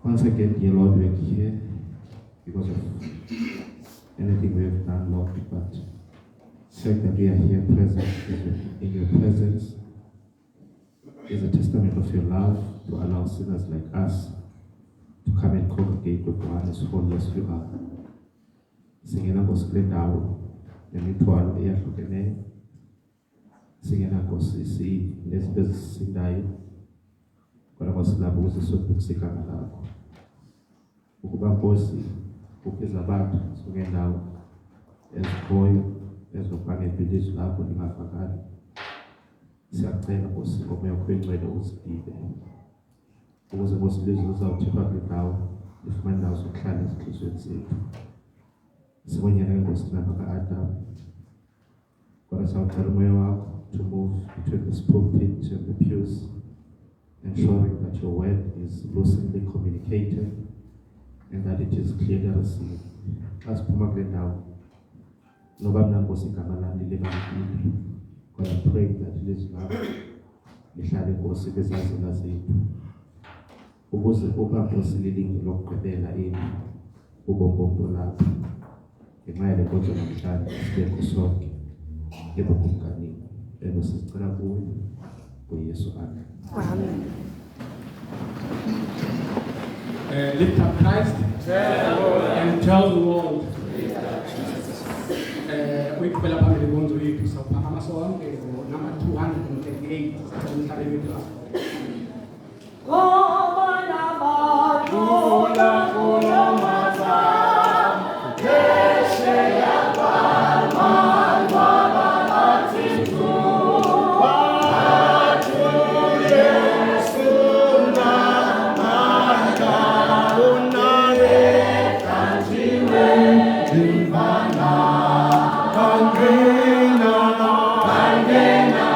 Once again, dear Lord, we are here because of anything we have done, Lord, but the fact that we are here present in your presence is a testament of your love to allow sinners like us to come and congregate with one as holy as you are. Singena Nkosi kule ndawo nemithwalo eyahlukeneyo. Singena Nkosi nezinto ezisindayo. Kodwa masilapho ukuze sodukise igama lakho. Ukuba Nkosi ukheza abantu songendawo ezikhoyo ezokubangela ilizwi lakho lingafakali. Siyacela Nkosi ngomoya wakho engcwele usidile. Ukuze Nkosi ilizwi lizawuthethwa kule ndawo lifumane indawo zokuhlala ezinhliziyweni zethu. Sibonyana Nkosi lapha ka-Adam. Kodwa siyawucela umoya wakho to move between this pulpit and the pews, ensuring that your word is lucidly communicated and that it is clearly received. Asiphuma kule ndawo noba mna Nkosi igama lami lingafiki, but I pray that ilizwi lakho lihlale Nkosi kwizazela zethu, ukuze kuba Nkosi lilinge lokugqibela ubongo lapho. Ngenxa yale nkonzo namhlanje sibekho sonke ebukumkanini sizicela kuwe uYesu. Amen. Lift up Christ and tell the world. Uyiqhubela phambili konzo yethu sawuphakama sonke number 238 umhlaba wethu. Kangena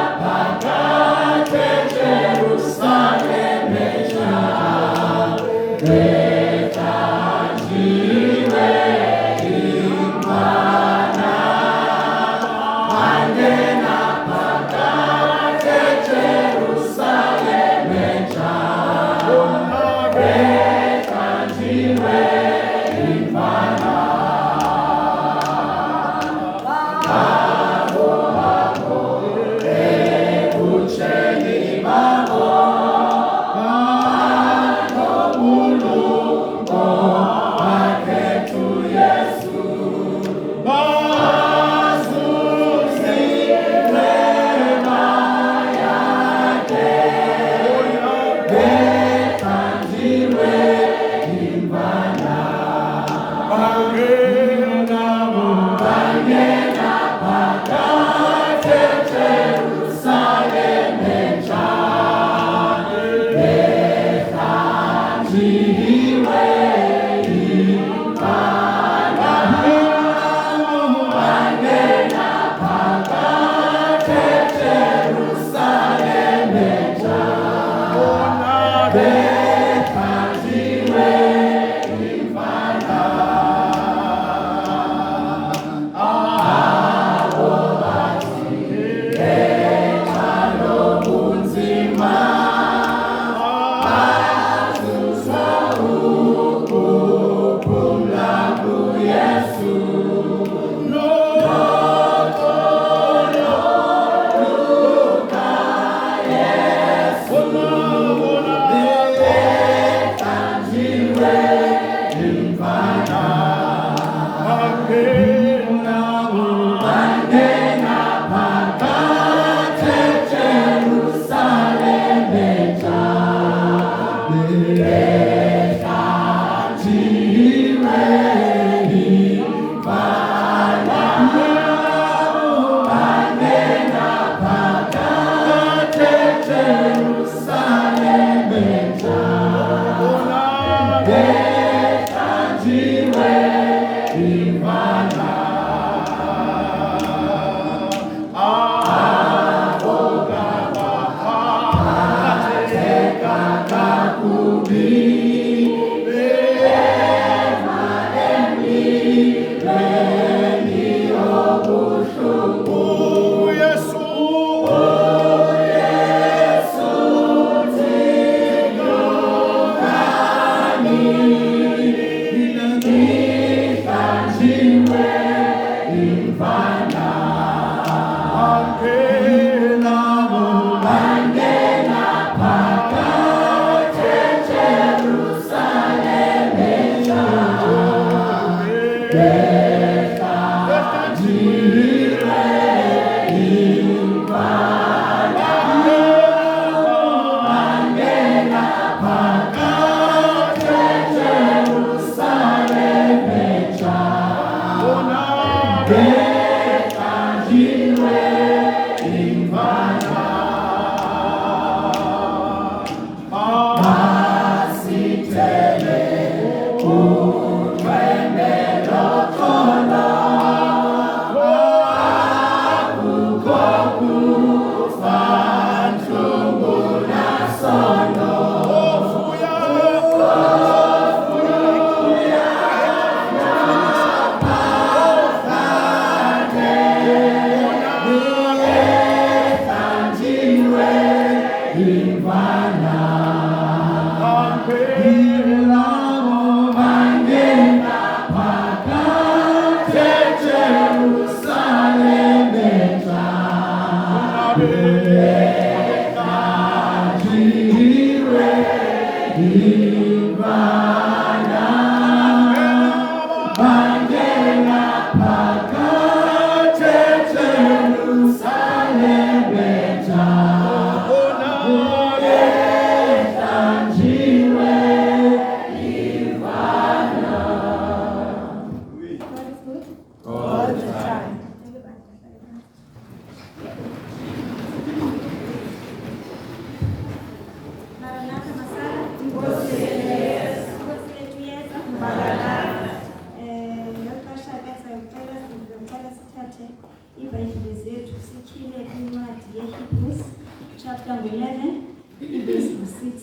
Chapter 11, verse 6.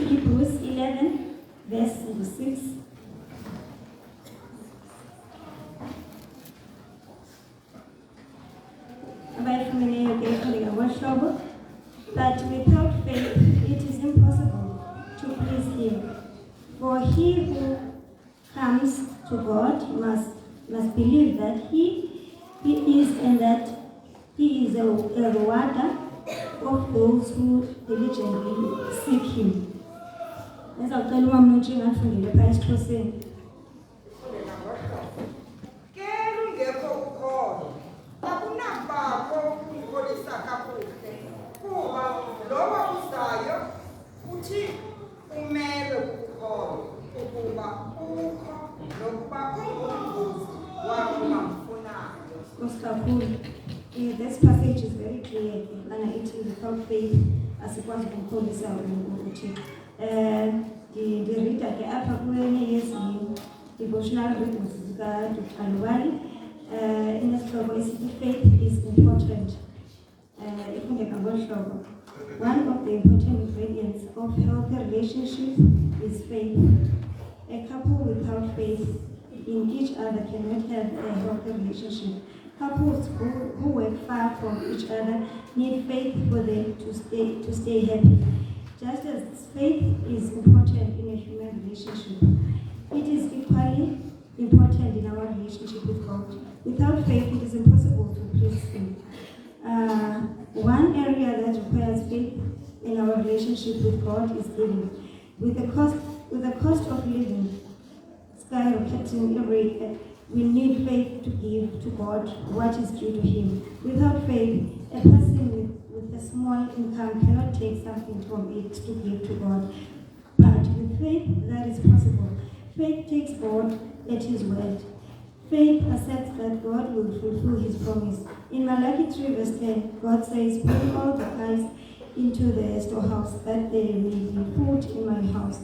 Hebrews 11, verse 6. But without faith it is impossible to please Him. For he who comes to God must believe that He is, and that He is a rewarder of those who diligently seek Him. Ngizawucela uMamnotshi ngafundile pha esiXhoseni. This passage is very clear, and it is without faith as it was called this out. The reader ke apha kwenye devotional readings zika Dr. Alwali inesihloko esithi faith is important. One of the important ingredients of healthy relationship is faith. A couple without faith in each other cannot have a healthy relationship. Couples who work far from each other need faith for them to stay happy. Just as faith is important in a human relationship, it is equally important in our relationship with God. Without faith, it is impossible to please Him. One area that requires faith in our relationship with God is giving. With the cost of living skyrocketing every year, we need faith to give to God what is due to Him. Without faith, a person with a small income cannot take something from it to give to God. But with faith, that is possible. Faith takes God at His word. Faith accepts that God will fulfill His promise. In Malachi 3 verse 10, God says, "Bring all the tithes into the storehouse, that they may be put in my house.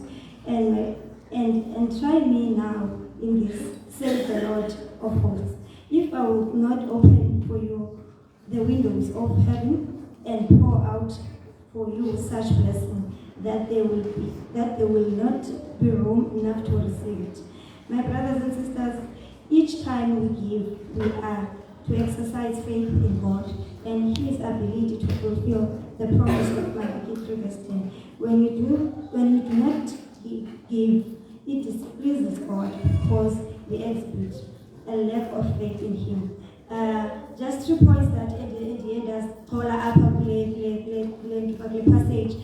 And try me now in this, says the Lord of hosts. If I will not open for you the windows of heaven and pour out for you such blessing that there will not be room enough to receive it." My brothers and sisters, each time we give, we are to exercise faith in God and His ability to fulfill the promise of Malachi 3 verse 10. When we do not give, it displeases God because we exhibit a lack of faith in Him. Just 2 points that at the end as Tola Upper play passage.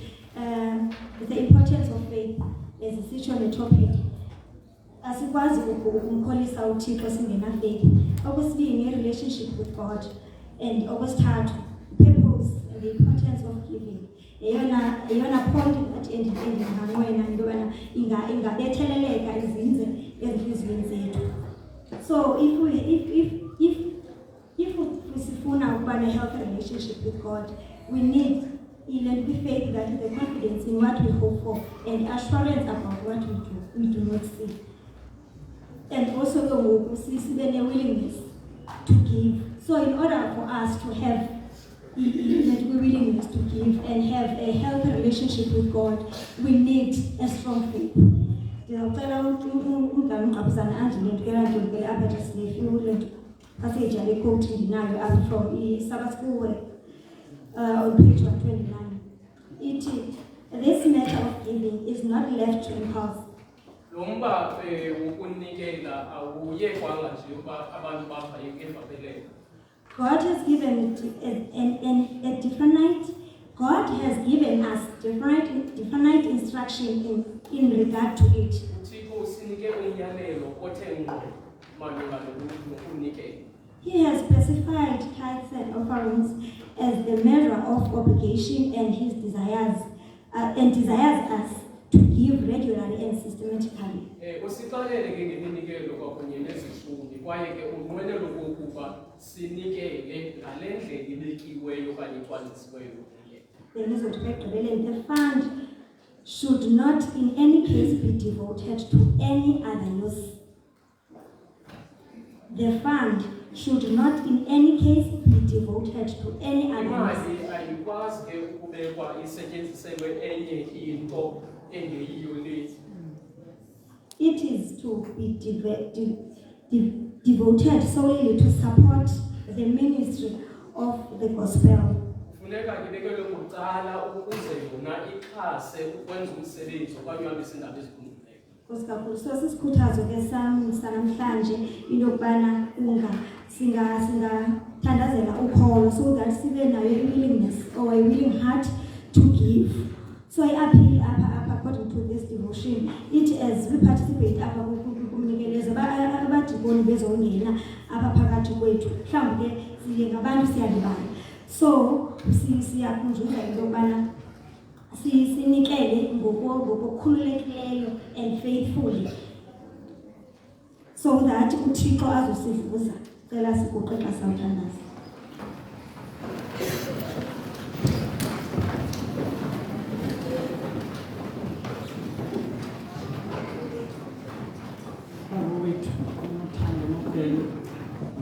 The importance of faith as a such on the topic. Asikwazi ukumkholisa uThixo singena faith. Okwesibini, a relationship with God. And okwesithathu, purpose and the importance of giving. Eyona point that endinganqwena into yobana ingabetheleleka izinze ezinhliziyweni zethu. So if sifuna ukuba ne-healthy relationship with God, we need faith, that is the confidence in what we hope for and assurance about what we do not see. And also the willingness to give. So in order for us to have the willingness to give and have a healthy relationship with God, we need a strong faith. Passage and quoting now from Sabbath School on page 129. This matter of giving is not left to impulse. God has given a different night. God has given us different instruction in regard to it. He has specified tithes and offerings as the measure of obligation, and He desires us to give regularly and systematically. The fund should not in any case be devoted to any other use. The fund should not in any case be devoted to any other use. It is to be devoted solely to support the ministry of the gospel. So sisikhuthazo ke sanamhlanje into yokubana singathandazela ukholo so that sibe nayo willingness or a willing heart to give. So I appeal according to this devotion, it as we participate kumnikelezo abadiboni bezongena abaphakathi kwethu mhlawumbe ke siye ngabantu siyalibala. So siyakhunjuzwa into yokubana sinikele ngokukhululekileyo and faithfully, so that uThixo azosivuza. Cela siguqe xa sawuthandaza. Baba wethu unothando nokubele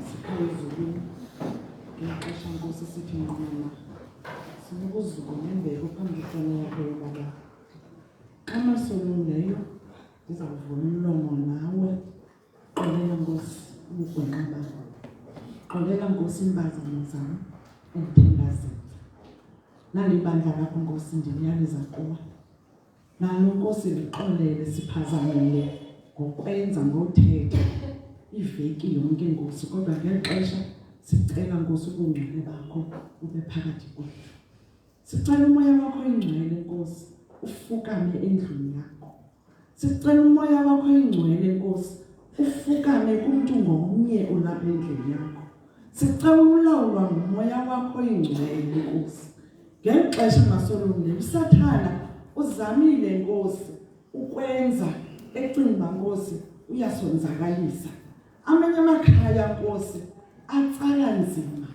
siphezulu ngexesha Nkosi sithi nqina sinokuzuma nembeko phambi kwenu yakho Baba. Xa masolungeyo ndizawuvula umlomo nawe. Xolela Nkosi ubugwenxa bakho. Xolela Nkosi iimpazamo zam endithemba zenza. Nali ibandla lakho Nkosi ndiliyaliza kuwe. Nalo Nkosi lixolele siphazamile ngokwenza ngothetha iveki yonke Nkosi, kodwa ngeli xesha sicela Nkosi ubungcwele bakho ube phakathi kwethu. Sicela umoya wakho ingcwele Nkosi ufukame endlini yakho. Sicela umoya wakho ingcwele Nkosi ufukame kumntu ngomnye olapha endlini yakho. Sicela ulawulwa ngumoya wakho ingcwele Nkosi. Ngeli xesha masolungeyo uSathana uzamile Nkosi ukwenza ecinga Nkosi uyasonzakalisa. Amanye amakhaya Nkosi atsala nzima.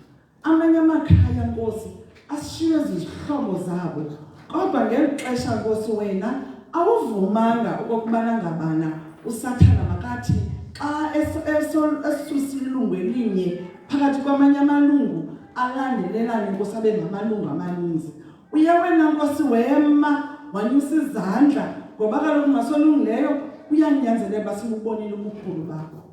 Amanye amakhaya Nkosi ashiye izihlobo zabo. Kodwa ngeli xesha Nkosi wena awuvumanga okubana ngabana uSathana makathi xa esusilungu elinye phakathi kwamanye amalungu alandelelana Nkosi abe ngamalungu amaninzi. Uye wena Nkosi wema wanyusa izandla ngoba kaloku masolungileyo uyanyanzelela basibonile ubukhulu bakho.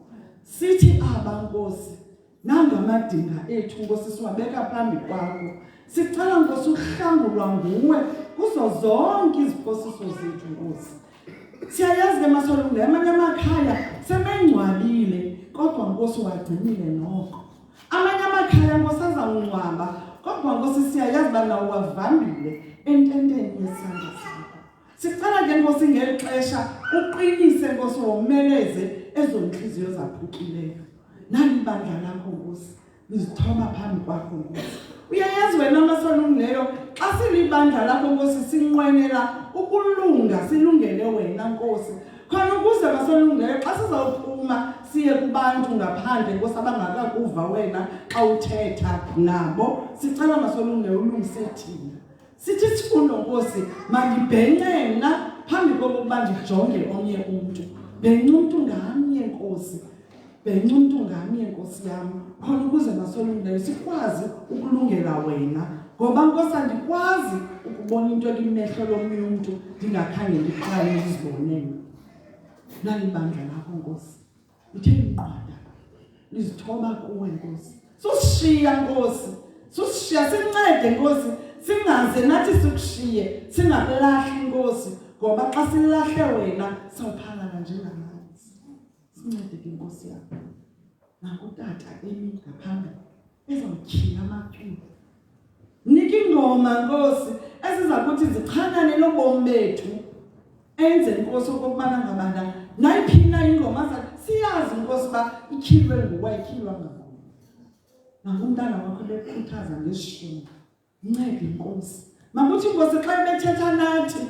Sithi aba Nkosi nangamadinga ethu Nkosi siwabeka phambi kwakho. Sicela Nkosi uhlangulwa nguwe kuzo zonke iziphosiso zethu Nkosi. Siyayazi ke masolungileyo amanye amakhaya semengcwabile kodwa Nkosi wagcinile noko. Amanye amakhaya Nkosi azawungcwaba kodwa Nkosi siyayazi bana uwavambile ententeni yesandla sakho. Sicela ke Nkosi ngeli xesha uqinise Nkosi womeleze ezo nhliziyo zaphukileyo. Nali ibandla lakho Nkosi lizithoba phambi kwakho Nkosi. Uyayazi wena masolungileyo xa silibandla lakho Nkosi sinqwenela ukulunga silungele wena Nkosi. Khona ukuze masolungileyo xa sizawuphuma siye kubantu ngaphandle Nkosi abangakakuva wena xa uthetha nabo, sicela masolungileyo ulungise thina. Sithi sifundo Nkosi mandibhenqena phambi kokuba ndijonge omnye umuntu. Bhenqa umuntu ngamnye Nkosi. Bhenqa umuntu ngamnye Nkosi yam. Khona ukuze masolungileyo sikwazi ukulungela wena. Ngoba Nkosi andikwazi ukubona into elimehlo lomnye umuntu ndingakhange ndiqale ndizibonele. Nali ibandla lakho Nkosi. Ithe inqwada lizithoba kuwe Nkosi. Susishiya Nkosi. Susishiya sincede Nkosi. Singaze nathi sikushiye singakulahli Nkosi ngoba xa silahle wena sawuphalala njengamanzi. Sincede ke Nkosi yakho. Nakutata emi ngaphambili ezawutyhila amaculo. Nika ingoma Nkosi eziza kuthi zichanane nobomi bethu. Enze Nkosi okubana ngabana nayiphina ingoma siyazi Nkosi ba ikhilwe nguwe ikhilwa ngakuwe. Nakumntana wakho bekhuthaza ngesishini. Ncede Nkosi. Makuthi Nkosi xa bethetha nathi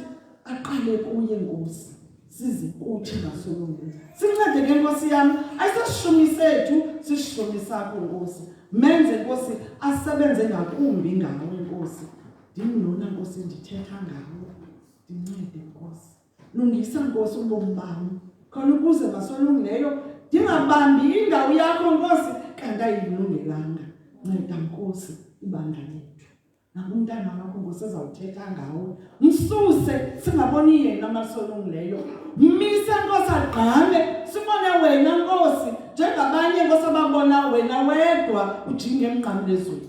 aqale kuye Nkosi. Size kuthi ngasolongwe. Sincede ke Nkosi yami ayisashumi sethu sishumi sakho Nkosi. Menze Nkosi asebenze ngakumbi ngawe Nkosi. Ndimlona Nkosi ndithetha ngawe. Ndincede Nkosi. Lungisa Nkosi ubomi bami. Khona ukuze masolungileyo ndingabambi indawo yakho Nkosi kanti ayilungelanga. Nceda Nkosi ibandla lethu. Nakumntana wakho Nkosi ezawuthetha ngawe. Msuse singaboni yena masolungileyo. Misa Nkosi agqame sibone wena Nkosi njengabanye Nkosi ababona wena wedwa ujinge emnqamlezweni.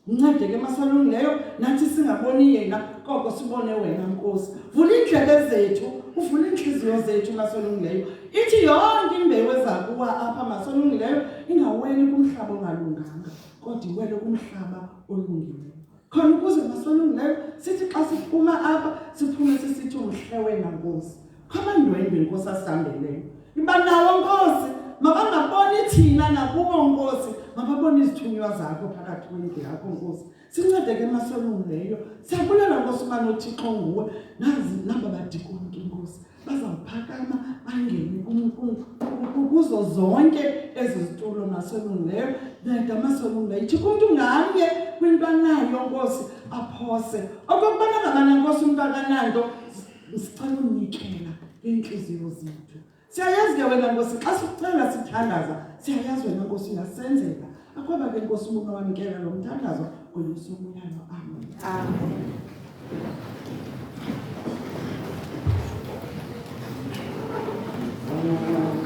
Ncede ke masolungileyo nathi singaboni yena koko sibone wena Nkosi. Vula indlebe zethu, uvula inhliziyo zethu masolungileyo. Ithi yonke imbewu ezakuwa apha masolungileyo ingaweli kumhlaba ongalunganga kodwa iwele kumhlaba olungileyo. Khona ukuze masolungileyo sithi xa siphuma apha siphume sisithi umhle wena Nkosi. Khamandwendwe Nkosi asihambeleyo. Ibanawo Nkosi mabangaboni thina nakuwo Nkosi mababona izithunywa zakho phakathi kwendlu yakho Nkosi. Sincede ke masolungileyo. Siyabulela Nkosi ubana uThixo nguwe. Nazi namba badikoni Nkosi. Bazawuphakama bangene kuzo zonke ezizitulo masolungileyo. Nceda masolungileyo. Ithi umuntu ngamnye kwinto anayo Nkosi aphose. Okubana ngabana Nkosi umuntu akananto sicela unikela inhliziyo zethu. Siyayazi ke wena Nkosi xa sicela sithandaza siyayazi wena Nkosi uyasenzela. Akwaba ke Nkosi umuntu wamkela lo mthandazo kwelisomuyalo. Amen. Amen.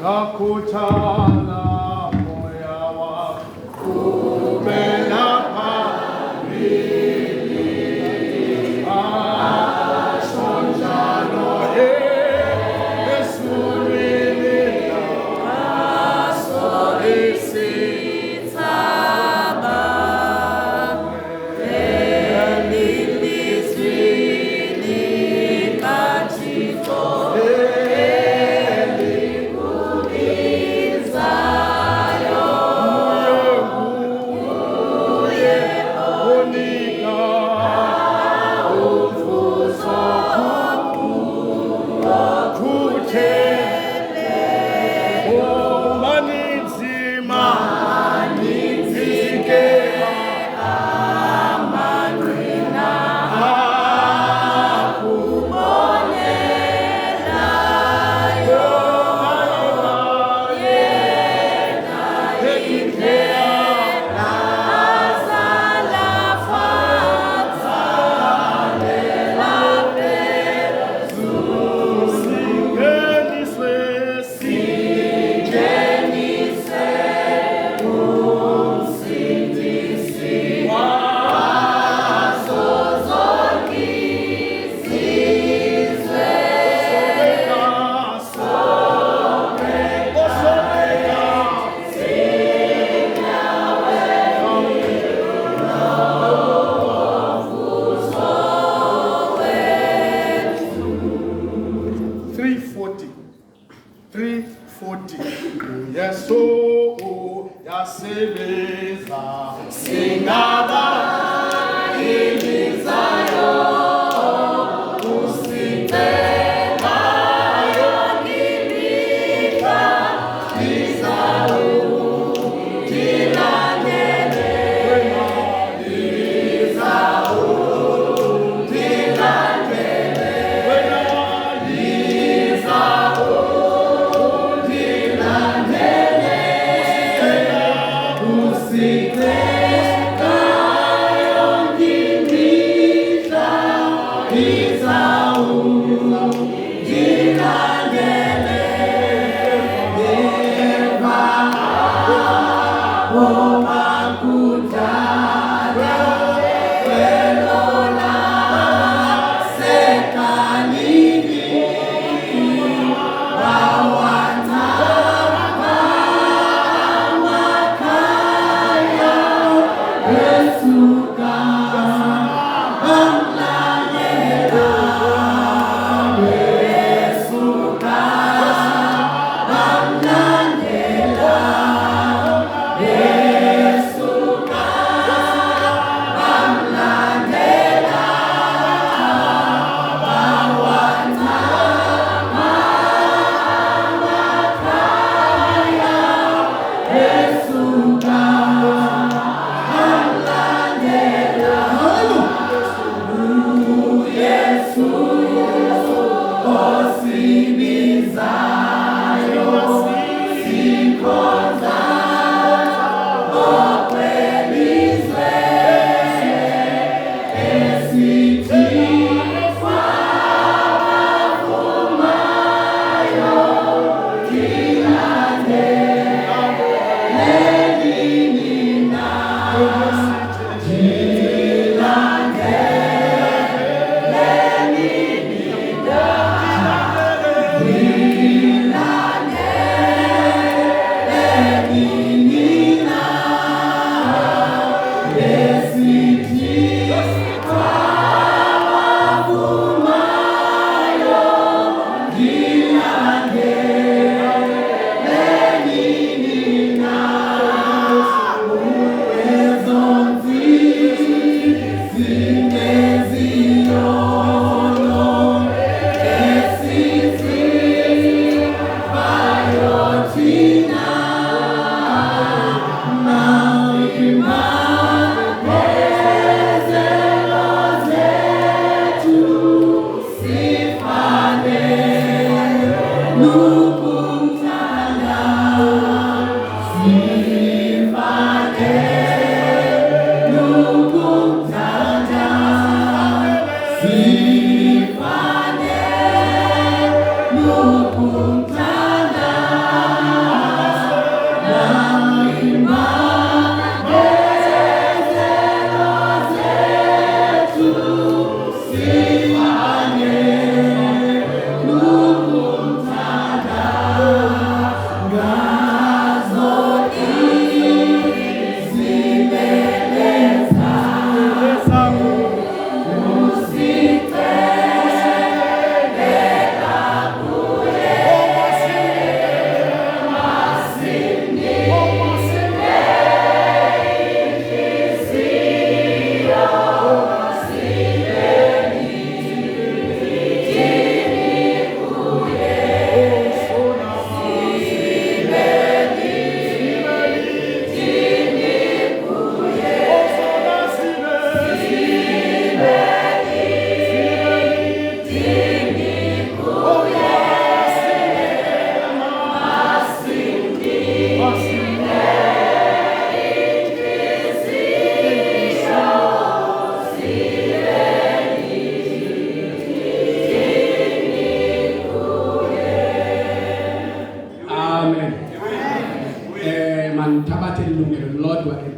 Kakutana moya wako umena Thank you.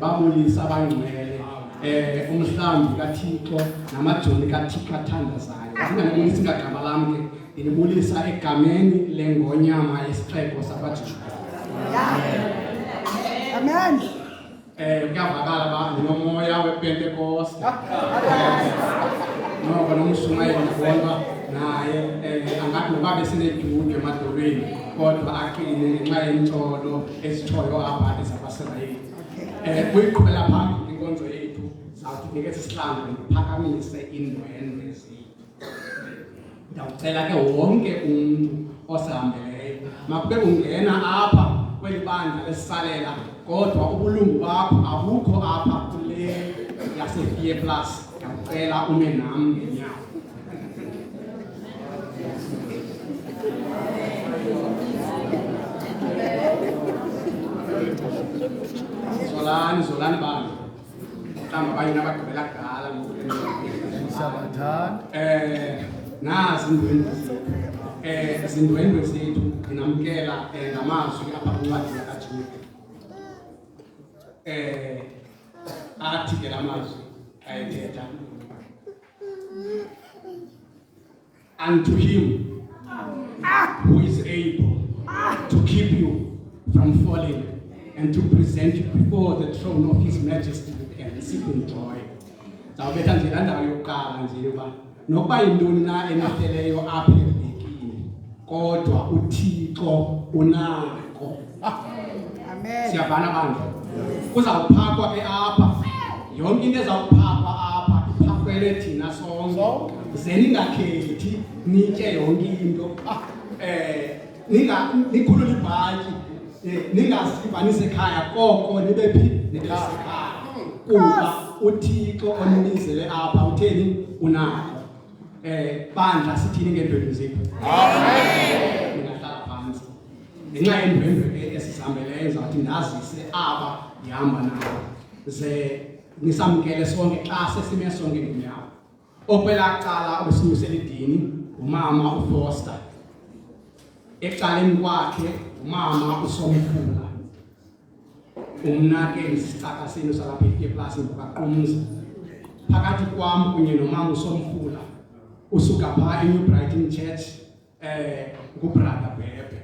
babulisa abangcwele umhlambi kaThixo namajoni kaThixo athandazayo singanibulisa igama lami ke ndinibulisa egameni lengonyama yesixeko sabaJuda. Amen. Kuyavakala ba ndinomoya wePentecost noko nomshumayeli ndibona naye angathi noba besinedyudwe emadolweni kodwa aqine ngenxa yentsholo ezitshoyo apha ezabaSirayeli. Kuyiqhubela phambili inkonzo yethu zawuthi nike sisihlambe ndiphakamise iindwendwe zethu. Ndawucela ke wonke umntu osihambeleyo makube ungena apha kweli bandla lesisalela kodwa ubulungu bakho abukho apha kule yaseVie Plus. Ndawucela ume nam ngenyawo. Zolani bami mhlawumbi abanye nabagqibela kudala nazi izindwendwe zethu ndinamkela ngamazwi apha kwincwadi yakaJuda. Athi ke la mazwi ayethetha unto him who is able to keep you from falling and to present you before the throne of his majesty with exceeding joy. Zawubetha nje la ndawo yokuqala nje uba nokuba yintoni na enihleleyo apha evekini kodwa uThixo unako. Amen. Siyavana bandla. Uzawuphakwa ke apha yonke into ezawuphakwa apha iphakele thina sonke. Zeningakhethi nitye yonke into. Nikhulule ibhatyi. Ningasibanise ekhaya koko nibe phi nibesekhaya kuba uThixo onibizele apha utheni unako. Bandla sithini ngeendwendwe zethu? Amen. Ningahlala phansi ngenxa yeendwendwe esizihambeleyo zawuthi ndazise aba ndihamba nabo ze nisamkele sonke xa sesime sonke ngenyawo. Okwelaa cala obesinyusela idini umama uFoster, ecaleni kwakhe umama uSomfula, umnake isicaka senu salapha eVie Plus ngokaqumza. Phakathi kwam kunye nomama uSomfula usuka phaa eNew Brighton Church ngubrother Bhebhe.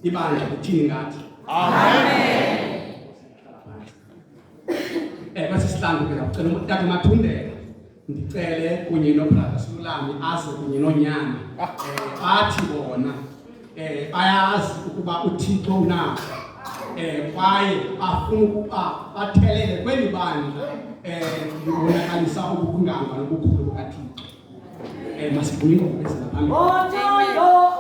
Ibandla lithini ngathi? Amen. Bese sihlambe ke ngicela uTata Mathundela ndicele kunye nobrother Silulami aze kunye nonyana bathi bona bayazi ukuba uThixo unako kwaye bafuna ukuba bathelele kweli bandla libonakalisa ubunganga nobukhulu bukaThixo. Masivule ingoma ezela phambili. Oh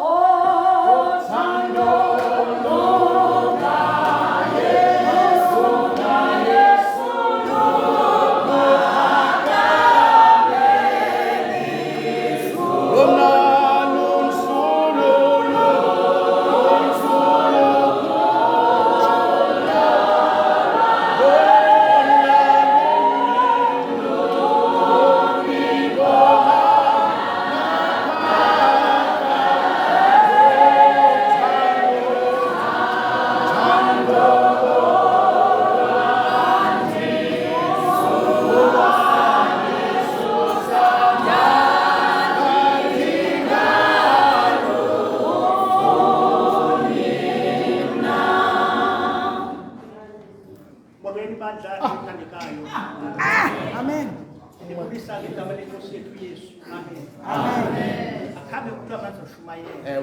Nkosi yethu Yesu. Amen. Amen. Akhambe umuntu abazoshumayela.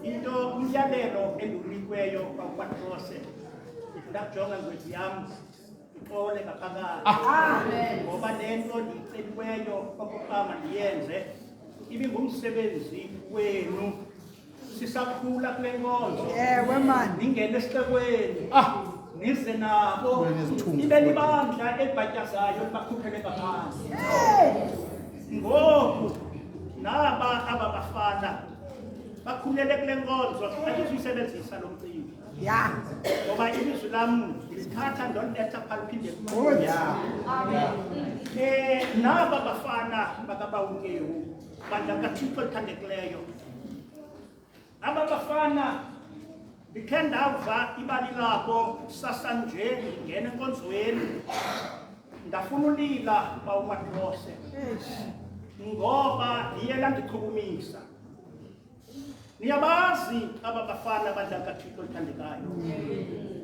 Into umyalelo endulikweyo kwaKwaXhosa. Ndajonga ngwethi yami ixole ngaphakathi. Ngoba lento ndiceliweyo kokuqala ndiyenze ibingumsebenzi wenu. Sisakhula kule nkonzo. Ewe man. Ningene esihlekweni. Nize nabo. Ibe libandla elibhatyazayo libakhuphele ngaphansi. Ngoku naba abafana bakhulele kule nkonzo ayizuyisebenzisa lo mcimbi. Ya. Ngoba ilizwi lami lithatha ndoliletha phala uphinde naba bafana bakabawungewu bandla kaThixo elithandekileyo. Aba bafana ndikhe ndava ibali labo kusasa nje ngene enkonzweni ndafuna ulila bawumaXhosa ngoba liye landichukumisa. Niyabazi aba bafana bandla kaThixo elithandekayo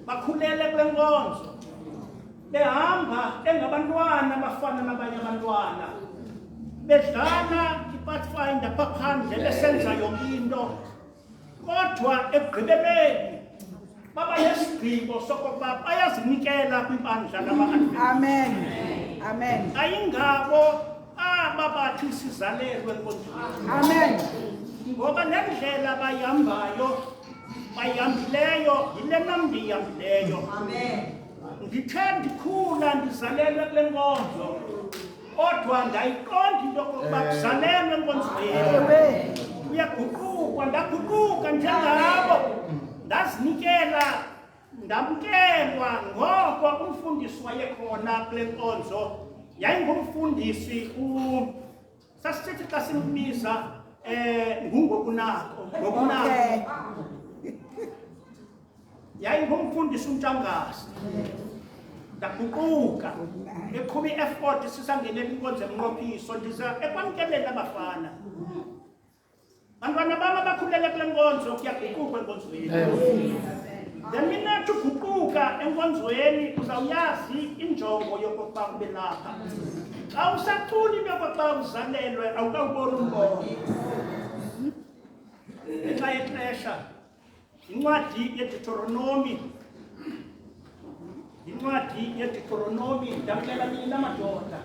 bakhulele kule nkonzo behamba engabantwana bafana nabanye abantwana bedlala iPathfinder phandle besenza yonke into. Kodwa ekugqibeleni baba nesigqibo sokuba bayazinikela kwibandla lama-Adventist. Amen. Amen. Ayingabo aba bathi sizalelwe enkonzweni. Amen. Ngoba nendlela bayihambileyo yile nam ndiyihambileyo. Ndithe ndikhula ndizalelwe kule nkonzo kodwa ndayiqonda into yokokuba kuzalelwe enkonzweni uyaguquka ndaguquka njengabo ndazinikela ndamkelwa ngoko umfundisi wayekhona kule nkonzo yayingumfundisi sasithi xa simbiza ngokunako yayingumfundisi uNtshangasi. Ndaguquka eqhuba i-effort sisangenela inkonzo emnqophiso ndiza ekwamkeleni abafana. Bantwana bami abakhulele kule nkonzo kuyaguquka enkonzweni. Then mina uguquka enkonzweni uzawuyazi injongo yokokuba ube lapha. Xa usacula into yokokuba uzalelwe awukawuboni umbono. Ngenxa yexesha incwadi yeDeuteronomy ndamkela mina madoda.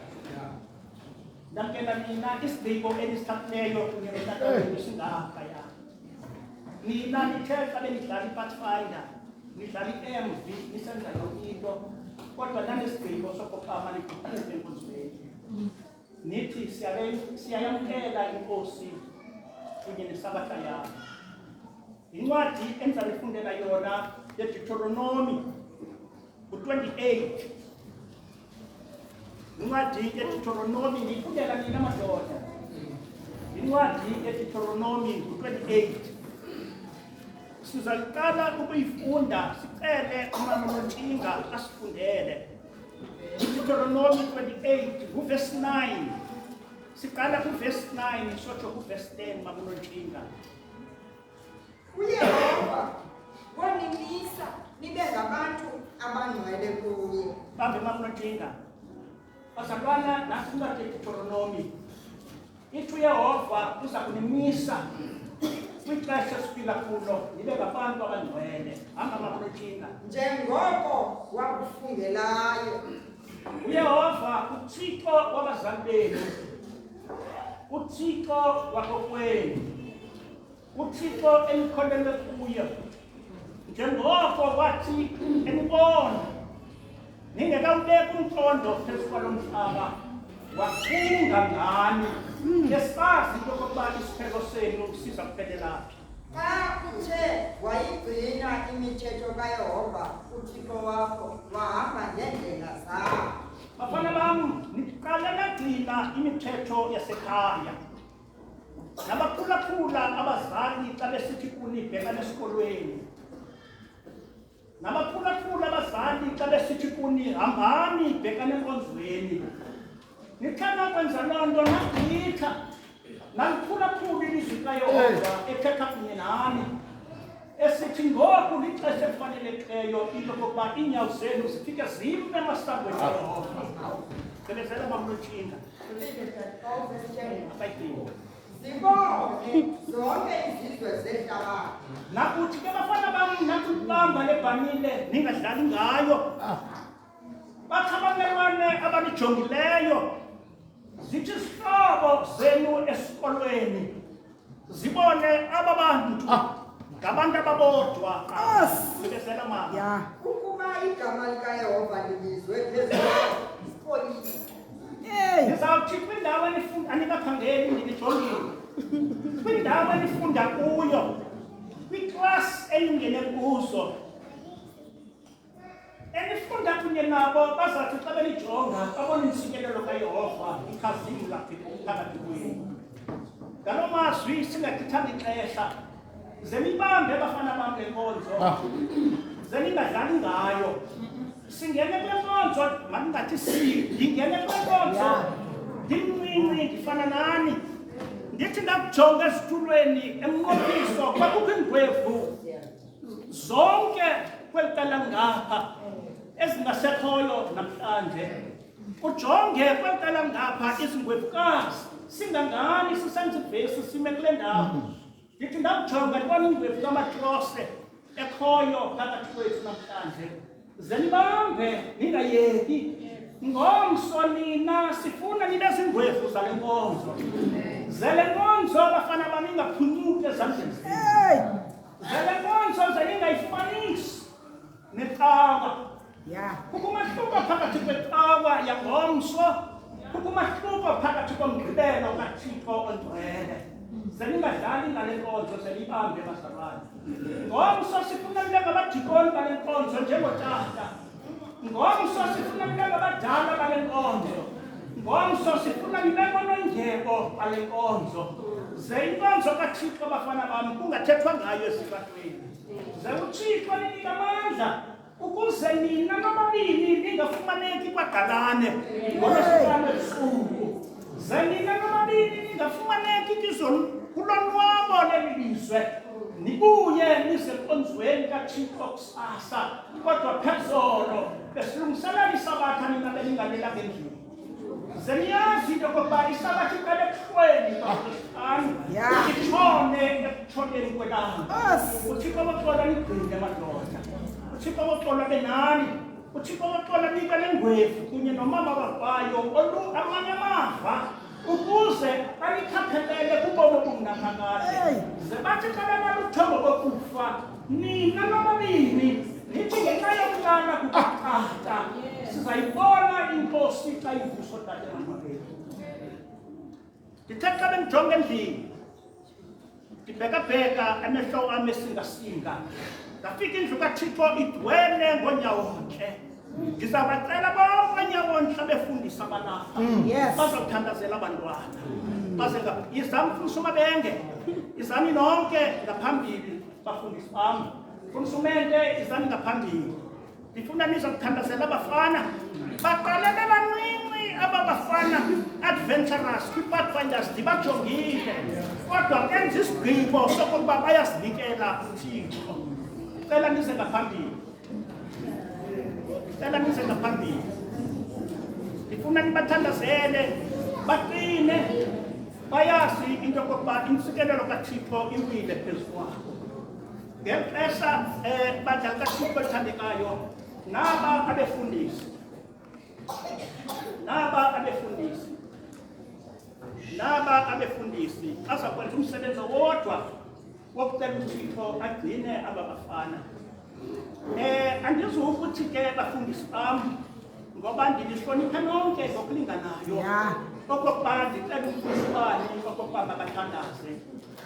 Ndamkela mina isigqibo elisithathileyo kunye netatomini singaphaya. Nina nithe xa benidlala iPathfinder, nidlala i-MV, nisenza yonke into, kodwa nanesigqibo sokuphama niguquke enkonzweni. Nithi siyayamkela inkosi kunye nesabatha yabo. Incwadi endizalifundela yona yeDeuteronomy 28. Incwadi yeDeuteronomy ndiyifundela nina madoda. Incwadi yeDeuteronomy 28. Sizaqala ukuyifunda sicele umama Nontshinga asifundele. Deuteronomy 28 kuverse 9. Siqala kuverse 9 sotsho kuverse 10 mama Nontshinga. UYehova wanimisa nibe ngabantu abangcwele kuye. Bambe mama Nontshinga. Bazalwana nafunda Deuteronomy. Ithi uYehova uza kunimisa kwixesha esiphila kulo nibe ngabantu abangcwele. Hamba mama Nontshinga. Njengoko wakufungelayo. uYehova uThixo wabazali benu, uThixo wakokwenu, uThixo enikholelwe kuye, njengoko wathi enibona ningekawubeka umqondo phezu kwalo mhlaba wafunga ngani esazi into yokokuba isiphelo senu siza kuphelelaphi. Xa uthe wayigcina imithetho kaYehova uThixo wakho wahamba ngeendlela zakhe. Bafana bam, niqale nagcina imithetho yasekhaya. Nabaphulaphula abazali xa besithi kuni bhekane esikolweni. Nabaphulaphula abazali xa besithi kuni hambani bhekane enkonzweni. Nithe nakwenza loo nto nagqitha naliphulaphula ilizwi kaYehova ethetha kunye nani esithi ngoku lixesha elifanelekileyo into yokokuba iinyawo zenu zifike zime emasangweni kaYehova. Sebezela mama Nontshinga. Limited, verse 10. 13. Zibonge zonke izizwe zehlabathi. Nakuthi ke bafana bami nathi ukubamba le bhanile ningadlali ngayo. Bathi abantwana abanijongileyo zithi isihlobo zenu esikolweni zibone aba bantu ngabantu ababodwa. Ngibesela mama. Ukuba igama likaYehova libizwe phezulu isipolisi. Ngizawuthi kwindawo enifunda anikaphangeli ndinijongile. Kwindawo enifunda kuyo, kwiklasi eningene kuzo, enifunda kunye nabo bazathi xa benijonga babone intsikelelo kaYehova ikhazimla phakathi kwenu. Ngaloo mazwi singachithanga ixesha, ze nibambe bafana bam le nkonzo, ze ningadlali ngayo. Singene kule nkonzo, mandingathi ndingene kule nkonzo ndimncinci ndifana nani. Ndithi ndakujonga esitulweni emnqophiso kwakukho iingwevu zonke kweli cala ngapha ezingasekhoyo namhlanje. Ujonge kweli cala ngapha izingwevukazi singangani sisenza ivesi sime kule ndawo. Ndithi ndakujonga ndibona ingwevu kamatrose ekhoyo phakathi kwethu namhlanje. Ze nibambe ningayeki. Ngomso nina sifuna nibe zingwevu zale nkonzo. Zele nkonzo bafana bami ingaphunyuki ezandleni zenu. Zele nkonzo zingayifumanisi necawa. Ukumahluko phakathi kwecawa yangomso, ukumahluko phakathi komgqibelo kaThixo ongcwele. Zeningadlali ngale nkonzo, zelibambe bazalwane. Ngomso sifuna nibe ngabadikoni bale nkonzo njengotata. Ngomso sifuna nibe ngabadala bale nkonzo. Ngomso sifuna nibe ngonongebo bale nkonzo. Ze inkonzo kaThixo bafana bami kungathethwa ngayo esibantwini. Ze uThixo ninika amandla ukuze nina nobabini ningafumaneki kwagalane ngolwesihlanu ebusuku. Ze nina nobabini ningafumaneki kulonwabo lelizwe. Nibuye nize enkonzweni kaThixo kusasa, kodwa phezolo besilungiselela isabatha nina beningalelanga endlini. Ze niyazi into yokokuba isabatha iqale ebuhlweni kaKristu itshone ekutshoneni kwelanga. uThixo woxola nigcine madoda. uThixo woxola benani. uThixo woxola nika nengwevu kunye nomama wabayo amanye amava ukuze banikhaphelele kubomo obungaphakade. Ze bathi xa benaluthongo bokufa nina nobabini nithi ngenxa yokulala kukatata sizayibona inkosi xa ivuswa tate namabeli. Ndithe xa bendijonga endlini ndibhekabheka amehlo am esingasinga, ndafika indlu kaThixo idwele ngoonyawontle. Ndizabacela bonke oonyawontle befundisa abalapha bazawuthandazela abantwana. Izani mfundisi uMabenge, izani nonke ngaphambili bafundisi bam. Mfundisi uMente, izani ngaphambili. Ndifuna nizokuthandazela abafana. Baqale bebancinci aba bafana adventurous kwi-Pathfinders ndibajongile, kodwa benza isigqibo sokokuba bayazinikela uThixo. Cela nize ngaphambili. Cela nize ngaphambili. Ndifuna nibathandazele, baqine, bayazi into yokokuba intsikelelo kaThixo iwile phezu kwabo. Ngeli xesha badlali kaThixo ethandekayo, naba abefundisi. Naba abefundisi azakwenza umsebenzi wodwa wokucela uThixo agcine aba bafana. Andizukuthi ke bafundisi bam ngoba ndilihlonipha nonke ngokulinganayo okokuba ndicela umfundisi bani okokuba makathandaze.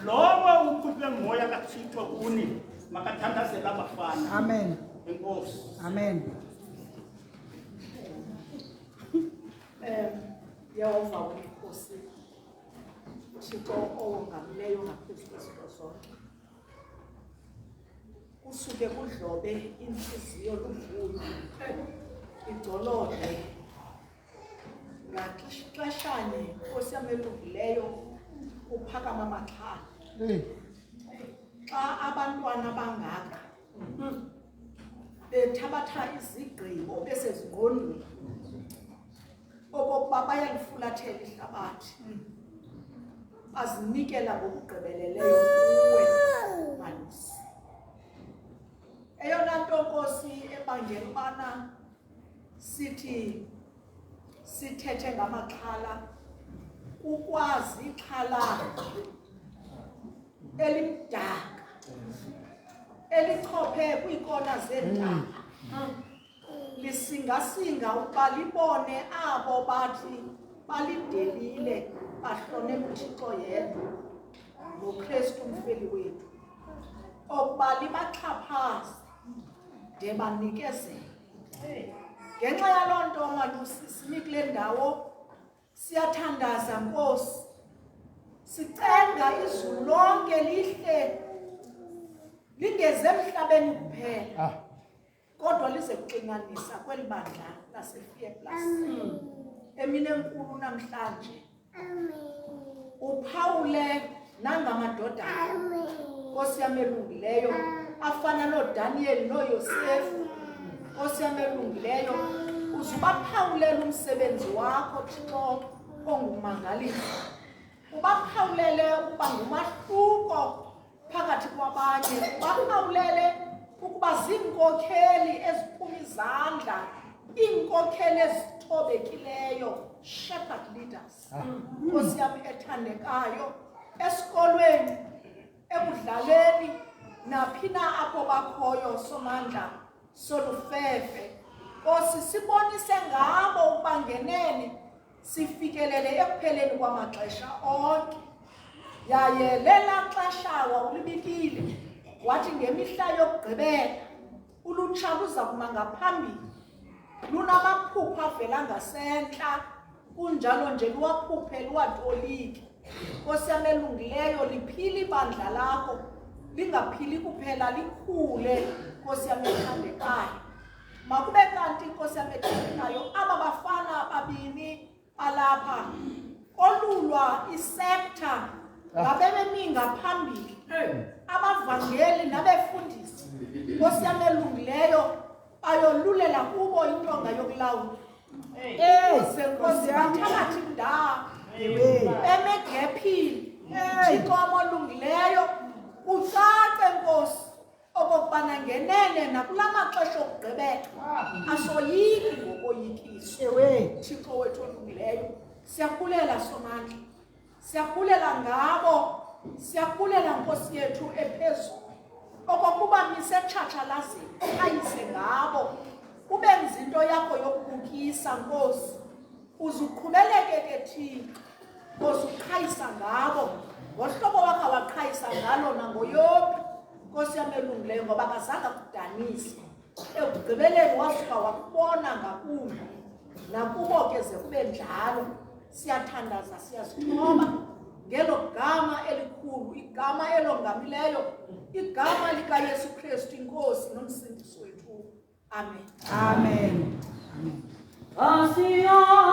Lowo uqhutywe ngumoya kaThixo kuni makathandazele abafana. Amen. Enkosi. Amen. Yehova wenkosi, Thixo owongamileyo ngaphezu kwezinto zonke, kusuke kudlobe inhliziyo luvuyo igcolode ngaxeshanye Nkosi yami elungileyo uphakama amaxhala. Xa abantwana bangaka bethabatha izigqibo besezingqondweni okokuba bayalifulathela ihlabathi bazinikela ngokugqibeleleyo kuwe Malusi. Eyona nto Nkosi ebangela ubana sithi sithethe ngamaxhala ukwazi ixhala elimdaka elichophe kwiikona zeentaba lisingasinga ukuba libone abo bathi balidelile bahlonela uThixo yedwa noKristu umfeli wethu okuba libaxhaphaze de banikezele. Ngenxa yaloo nto Malusi simi kule ndawo siyathandaza Nkosi, sicenga izulu lonke lihle lingeze emhlabeni kuphela kodwa lize kuxinanisa kweli bandla laseFearplus emini enkulu namhlanje. Uphawule nangamadoda Nkosi yam elungileyo afana noDaniel noYosefu Nkosi yam elungileyo, uzubaphawulela umsebenzi wakho Thixo ongumangalisi. Ubaphawulele ukuba ngumahluko phakathi kwabanye, ubaphawulele ukuba ziinkokheli eziphuma izandla, iinkokheli ezithobekileyo, shepherd leaders. Nkosi yam ethandekayo, esikolweni, ekudlaleni, naphi na apho bakhoyo somandla solufefe. Nkosi sibonise ngabo ukuba ngenene sifikelele ekupheleni kwamaxesha onke. Yaye lela xesha wawulibikile wathi ngemihla yokugqibela ulutsha luza kuma ngaphambili lunamaphupha avela ngasentla, kunjalo nje luwaphuphe luwatolike. Nkosi yam elungileyo, liphile ibandla lakho, lingaphili kuphela likhule. Nkosi yam ethandekayo, makube kanti Nkosi yam ethandekayo aba bafana babini alapha olulwa isekta ngabemi ngaphambili, abavangeli nabefundisi, Nkosi yam elungileyo, ayolulela kubo intonga yokulawula. Nkosi bathakathi nda bemegephile Thixo olungileyo, kucace Nkosi okokubana ngenene nakula maxesha okugqibela asoyiki ngokoyikiso. Thixo wethu olungileyo, siyakulela somandla, siyakulela ngabo, siyakulela Nkosi yethu ephezulu okokuba misetshatshalazini ayise ngabo ubenza into yakho yokubukisa Nkosi, uzuqhubeleke ke Thixo Nkosi uqhayisa ngabo ngohlobo wakho waqhayisa ngalo nangoYobi. Nkosi yam elungileyo, ngoba kazange kudanise, ekugqibeleni wasuka wakubona ngakumbi, nakubo ke ze kube njalo. Siyathandaza, siyazithoba ngelo gama elikhulu, igama elongamileyo, igama likaYesu Kristu iNkosi nomsindisi wethu. Amen. Amen. Asiyabane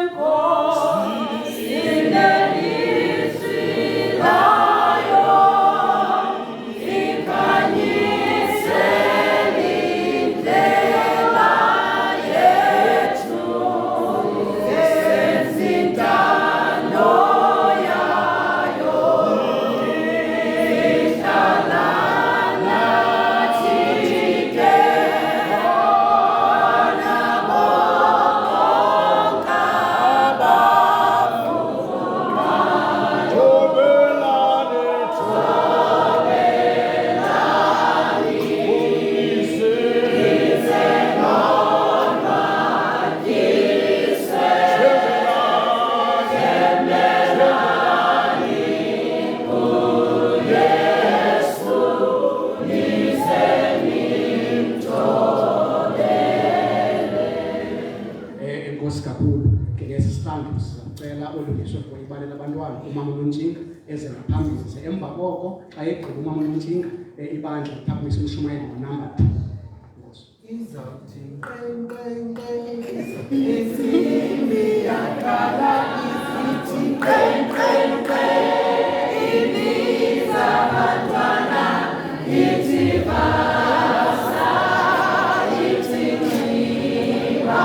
Nkosi nelisilayo, ikhanyise indlela yethu, senzintando yayo, ihlala nathi ke. Enkosi kakhulu ke lesi sihlambi sizacela olungiswe ngoyibalela abantwana umama uNontshinga eze ngaphambili, ze emva koko xa egqiba umama uNontshinga ibandla lithaphisa uMshumayeli ngonamba 2. Nkosi izawuthi qenqenqe isimbi yaqala isithi qenqenqe ibiza abantwana ithi basa ithi nxiba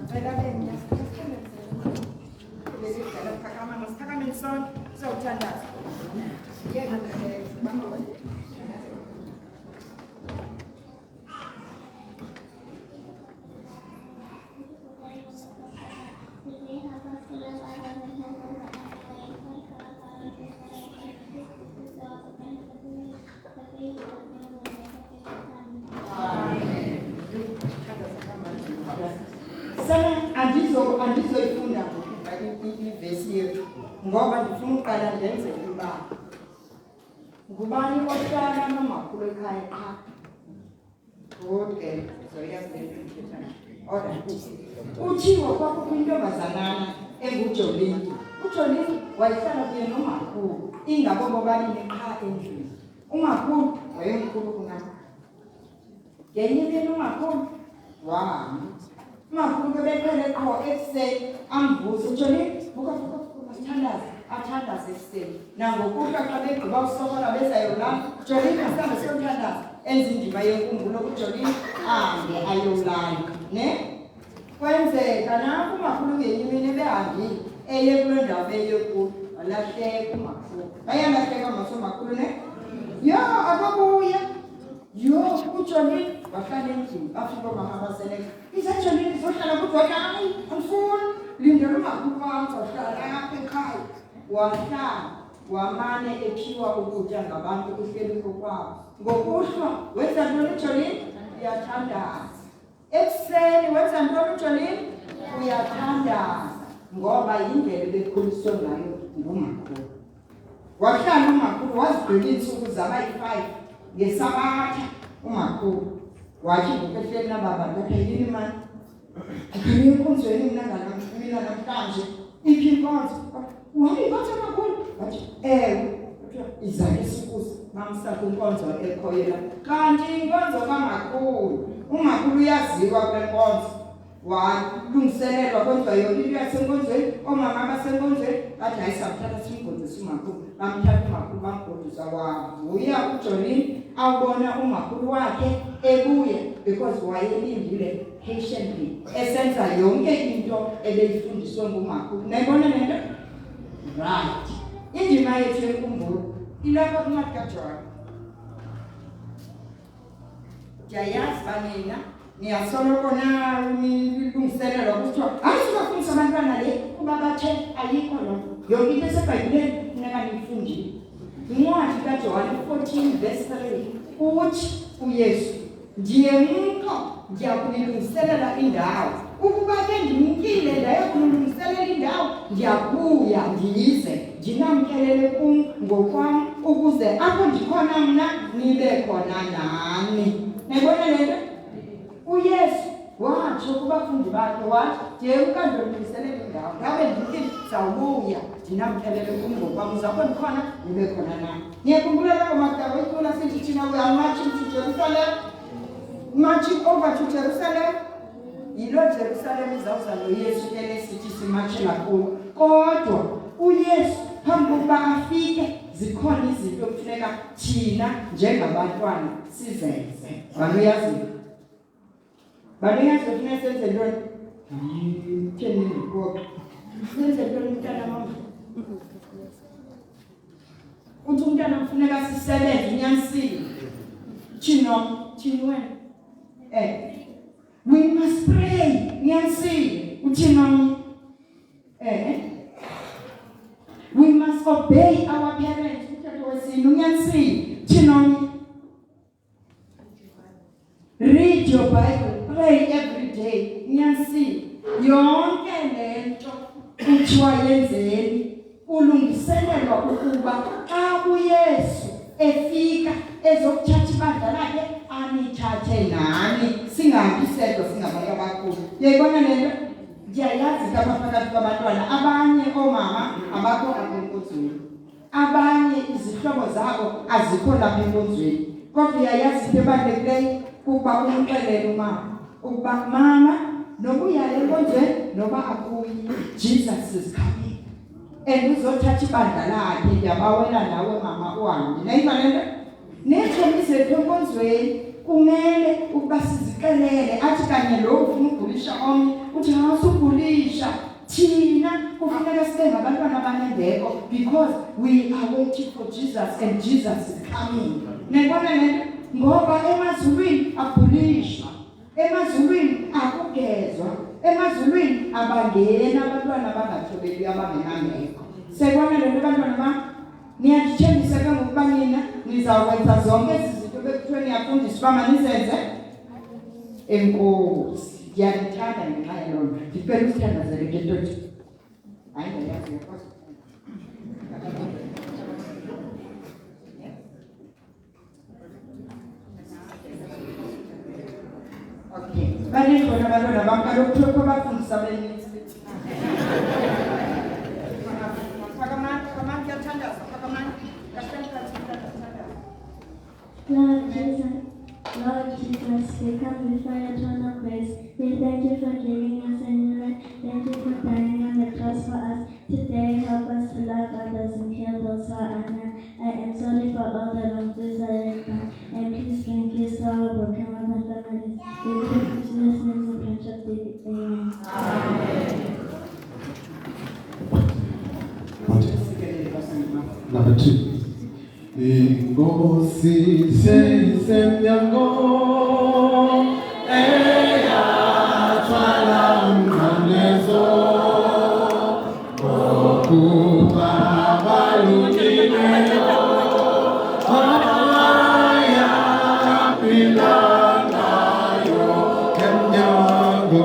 Ngicela benya. Lezi dala phakama ngosiphakame sonke sizawuthandaza. Yena bamba. Sana andizoyifunda ivesi yethu ngoba ndifuna uqala ndenze ibanga. Ngubani ohlala nomakhulu ekhaya qha? Okay, zoyazi le nto ndithethayo. Oda kuthiwa kwakukho intombazanana enguJolini. uJolini wayehlala kunye nomakhulu ingabo bobabini qha endlini. Umakhulu wayemkhulu kunabo. Ngenye imini umakhulu wahamba. Umakhulu bebeqhele qho ekuseni amvuze uJolini vuka masithandaze athandaze ekuseni. Nangokuhla xa begqiba usokola bezayolala uJolini asihambe siyothandaza enza indima yenkumbulo uJolini ahambe ayolala ne kwenzeka napho umakhulu ngenye imini ebehambile eye kule ndawo beyekuyo walahleka umakhulu bayalahleka masomakhulu ne akabuya uJolini wahlala endlini bafika omama abaseleka iseJolini sohlala kudwa hayi angifuni lindela umakhulu wami sohlala lapha ekhaya wahlala wamane ephiwa ukutya ngabantu uhleli kokwabo ngokuhlwa wenza ntoni uJolini uyathandaza ekuseni wenza ntoni uJolini uyathandaza ngoba yindlela bekhuliswe ngayo ngumakhulu wahlala umakhulu wazigcina iintsuku zabayi-5 ngesabatha umakhulu wathi ngokehleli nababantu apha yini mani akhanye enkonzweni mina namhlanje iphi inkonzo wayiphatha makhulu wathi izake sikuze bamsa kwinkonzo ekhoyo la kanti inkonzo kamakhulu umakhulu uyaziwa kule nkonzo walungiselelwa kwenziwa yonke into yasenkonzweni omama abasenkonzweni bathi hayi samthatha simgoduse umakhulu bamthatha umakhulu bamgodisa wavuya uJolini awubona umakhulu wakhe ebuya because wayelindile patiently esenza yonke into ebeyifundiswe ngumakhulu nayibona lento right indima yethu yenkumbulo ilapha kuncwadi kaJohn ndiyayazi banina niyasoloko nilungiselelwa kuthiwa hayi singafundisa abantwana le kuba bathe ayikho loo yonke into esebhayibhileni funeka niyifundile incwadi kaJohane 14:3 uthi uYesu ndiyemka ndiyakunilungiselela indawo ukuba ke ndimkile ndayokunilungiselela indawo ndiyabuya ndiyize ndinamkelele kum ngokwam ukuze apho ndikhona mna nibe khona nani nayibona le nto uYesu watsho kubafundi bakhe wathi ndiyemka ndiyolungiselela indawo ngabe ndithi ndizawubuya ndinamkelele kum ngokwam uzapho ndikhona nibe khona nani niyakhumbula labo magama ikula sithi thina we are marching to Jerusalem marching over to Jerusalem yilo Jerusalem izawuza noYesu elesithi simatshela kuyo kodwa uYesu phambi kokuba afike zikhona izinto ekufuneka thina njengabantwana sizenze banuyazi funeka senze ntoni theni ndikuwo senze ntoni mntana mama uthi umntana kufuneka sisebenze unyanisile thini wena we must pray unyanisile uthini we must obey our parents uthetho wesini unyanisile thini read your Bible pray every day unyanisile yonke lento kuthiwa yenzeni ulungiselelwa ukuba xa uYesu efika ezokuthatha ibandla lakhe anithathe nani singahambi sedwa singabantu abakhulu uyayibona le nto ndiyayazi phakathi kwabantwana abanye oomama abakho apha enkonzweni abanye izihlobo zabo azikho lapha enkonzweni kodwa uyayazi into ebalulekileyo kuba umxelele umama ukuba mama noba uyale enkonzweni noba akuyi Jesus is coming and uzothatha ibandla lakhe ndiyabawela nawe mama uhambe nayiba le nto neetshomi zethu enkonzweni kumele ukuba sizikelele athi kanye lo ufuna ukugulisha omnye uthi awusugulisha thina kufanele sibe ngabantwana abanembeko because we are waiting for Jesus and Jesus is coming. Nebona lento ngoba emazulwini akugulishwa, emazulwini akugezwa, emazulwini abangena abantwana abangathobeli abangenambeko. Sebona lento bantwana bami niyajithembisa ke ngokuba nina nizakwenza zonke izinto bekuthiwe niyafundiswa manizenze. Enkosi ngiyalithanda ngenxa yalona ndicela usithandazele ngentothi hayi ndayazi yakwazi. Okay banekhona abantwana bam kaloku lokho bafundisa beninzi Lord Jesus, we come before your throne of grace. We thank you for giving us a new life. Thank you for dying on the cross for us. Today, help us to love others and heal those who are unwell. I am sorry for all the wrongs I have done. And please bring peace to our broken women families. We pray in Jesus' name and friendship. Amen. Number 2. Inkosi seyisemnyango eyathwala umnqamlezo okuba abalukileyo ayaphilanayo emnyango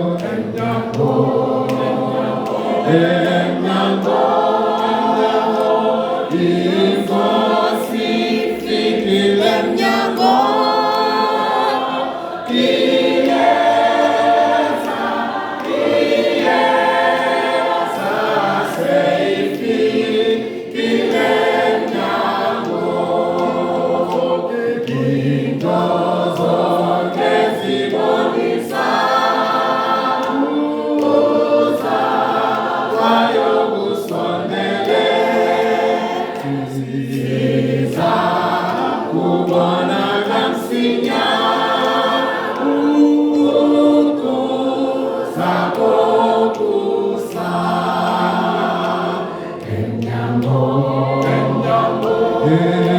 Amen.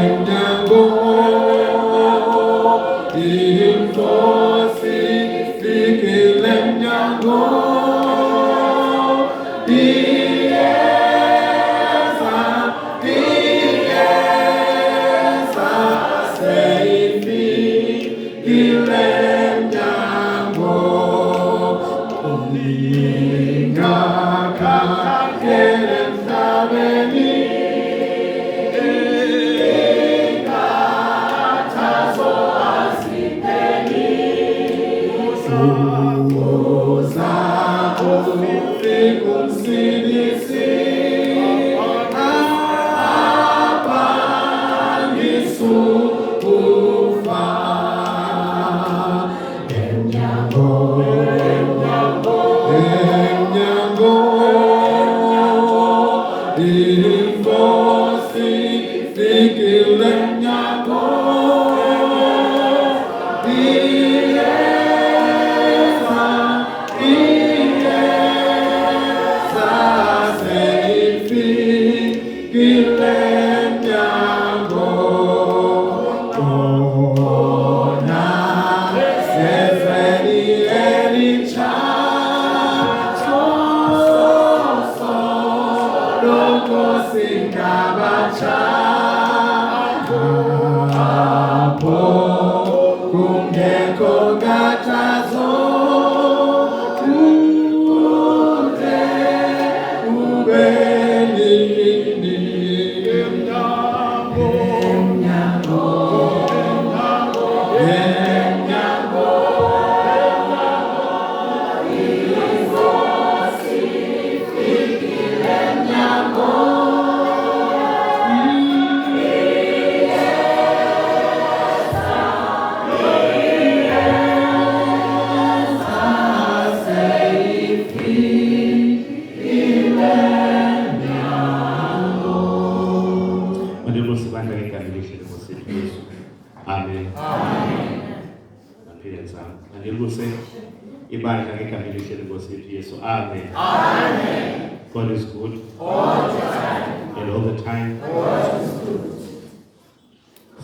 ibandla ngegama elihle lenkosi yethu Yesu. Amen. Amen. God is good all the time. And all the time. God is good.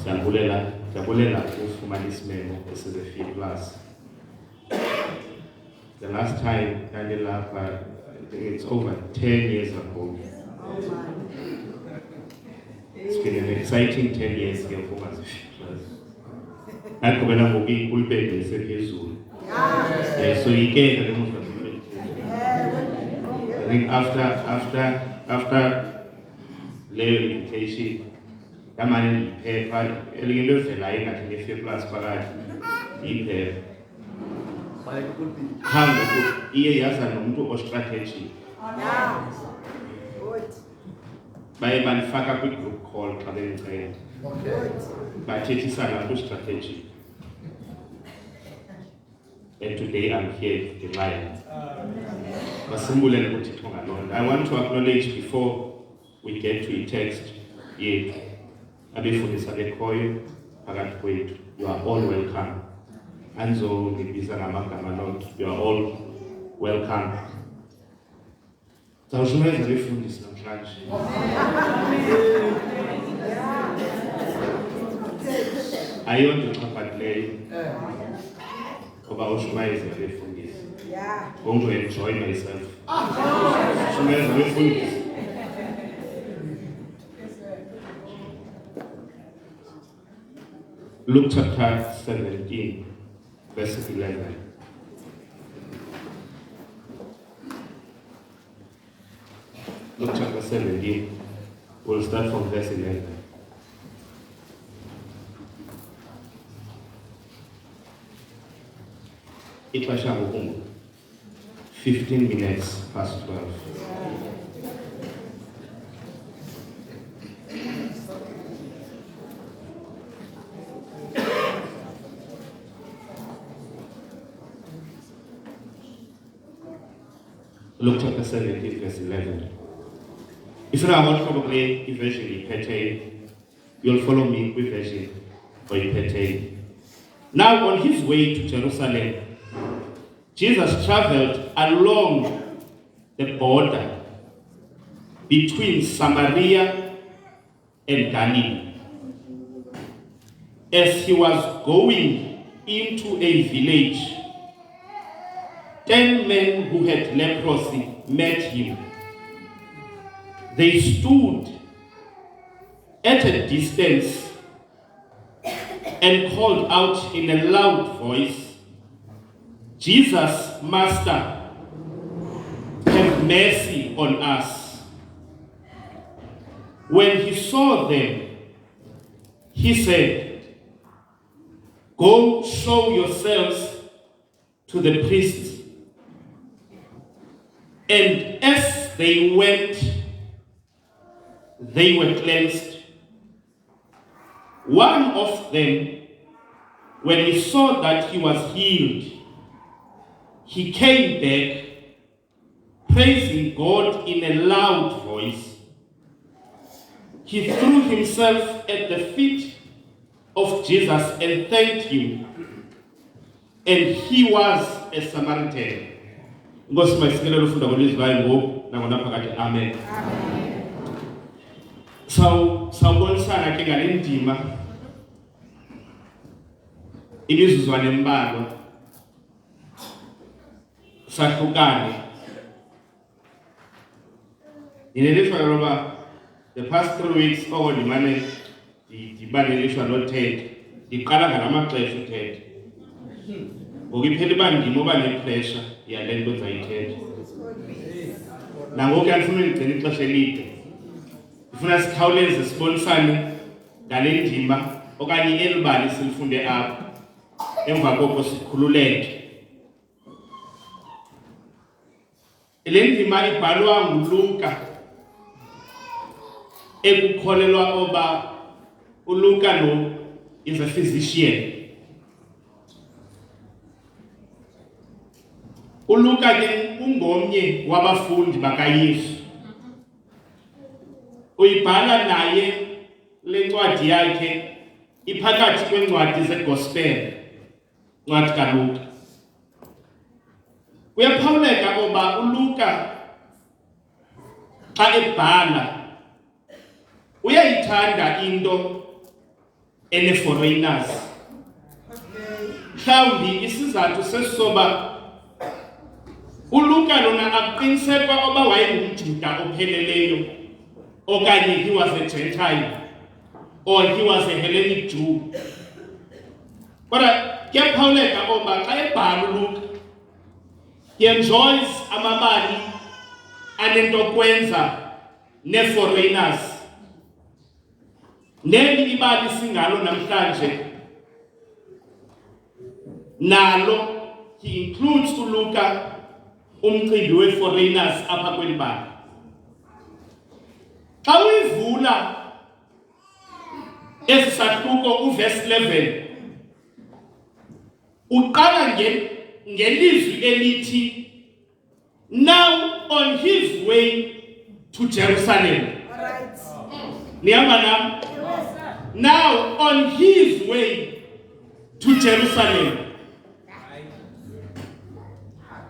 Siyabulela ukufumana isimemo esizefika class. The last time ndandilapha, it's over 10 years ago. It's been an exciting 10 years here for us. Ndagqibela ngokuyipulpet esephezulu. So you get the most of it. I think after leyo invitation, kamane iphepha elinto evela engathi nge-5 plus phakathi iphepha. Hamba iye yaza nomuntu o-strategy. Baye banifaka kwi-group call xa benicela. Bathethisana ku-strategy. And today I'm here to delight. I want to acknowledge before we get to a text yethu. Abefundisa bekhoyo phakathi kwethu. You are all welcome. Anzo ngibiza ngamagama lonke. You are all welcome. Zawushumeza befundisi namhlanje. Ayonto xhaphatileyo. Ngoba ushumayeza befundisi. Going to enjoy myself. Shumeza befundisi. Luke chapter 17, verse 11. Luke chapter 17, we'll start from verse 11. Ixesha ngoku 15 minutes past 12. Luke chapter 17, verse 11. If you are probably version iphethe, you'll follow me with version or iphethe. Now on his way to Jerusalem, Jesus traveled along the border between Samaria and Galilee. As he was going into a village, 10 men who had leprosy met him. They stood at a distance and called out in a loud voice, "Jesus, Master, have mercy on us." When he saw them, he said, "Go show yourselves to the priests." And as they went, they were cleansed. One of them, when he saw that he was healed, he came back, praising God in a loud voice. He threw himself at the feet of Jesus and thanked him. And he was a Samaritan. Amen. Sawubonisana ke ngale ndima imizuzwane embalwa sahlukane. Inelishwa roba the past 3 weeks ndimane ndibanelishwa noTed ndiqala ngalamaxesha uTed ngokuphela ibandimo oba nepressure yale nto zayithetha. Nangoku andifuna ndigcina ixesha elide, ndifuna sikhawuleze sibonisane ngale ndima okanye elibali silifunde apha, emva koko sikhululeke. Le ndima ibhalwa nguLuka, ekukholelwa oba uLuka lo is a physician. uLuka ke ungomnye wabafundi bakaYesu. Uyibhala naye le ncwadi yakhe iphakathi kwencwadi zegospel, ncwadi kaLuka. Uyaphawuleka oba uLuka xa ebhala uyayithanda into ene-foreigners. Mhlawumbi isizathu sesoba uLuka lona akuqinisekwa oba wayengumJuda opheleleyo okanye he was a Gentile or he was a Hellenic Jew. Kodwa kuyaphawuleka oba xa ebhala uLuka he enjoys amabali anento kwenza ne-foreigners. Neli ibali singalo namhlanje nalo he includes uLuka umcimbi we-foreigners apha kweli bali. Xa uyivula esi sahluko uverse 11 uqala ngelizwi elithi now on his way to Jerusalem. Nihamba nami? Now on his way to Jerusalem.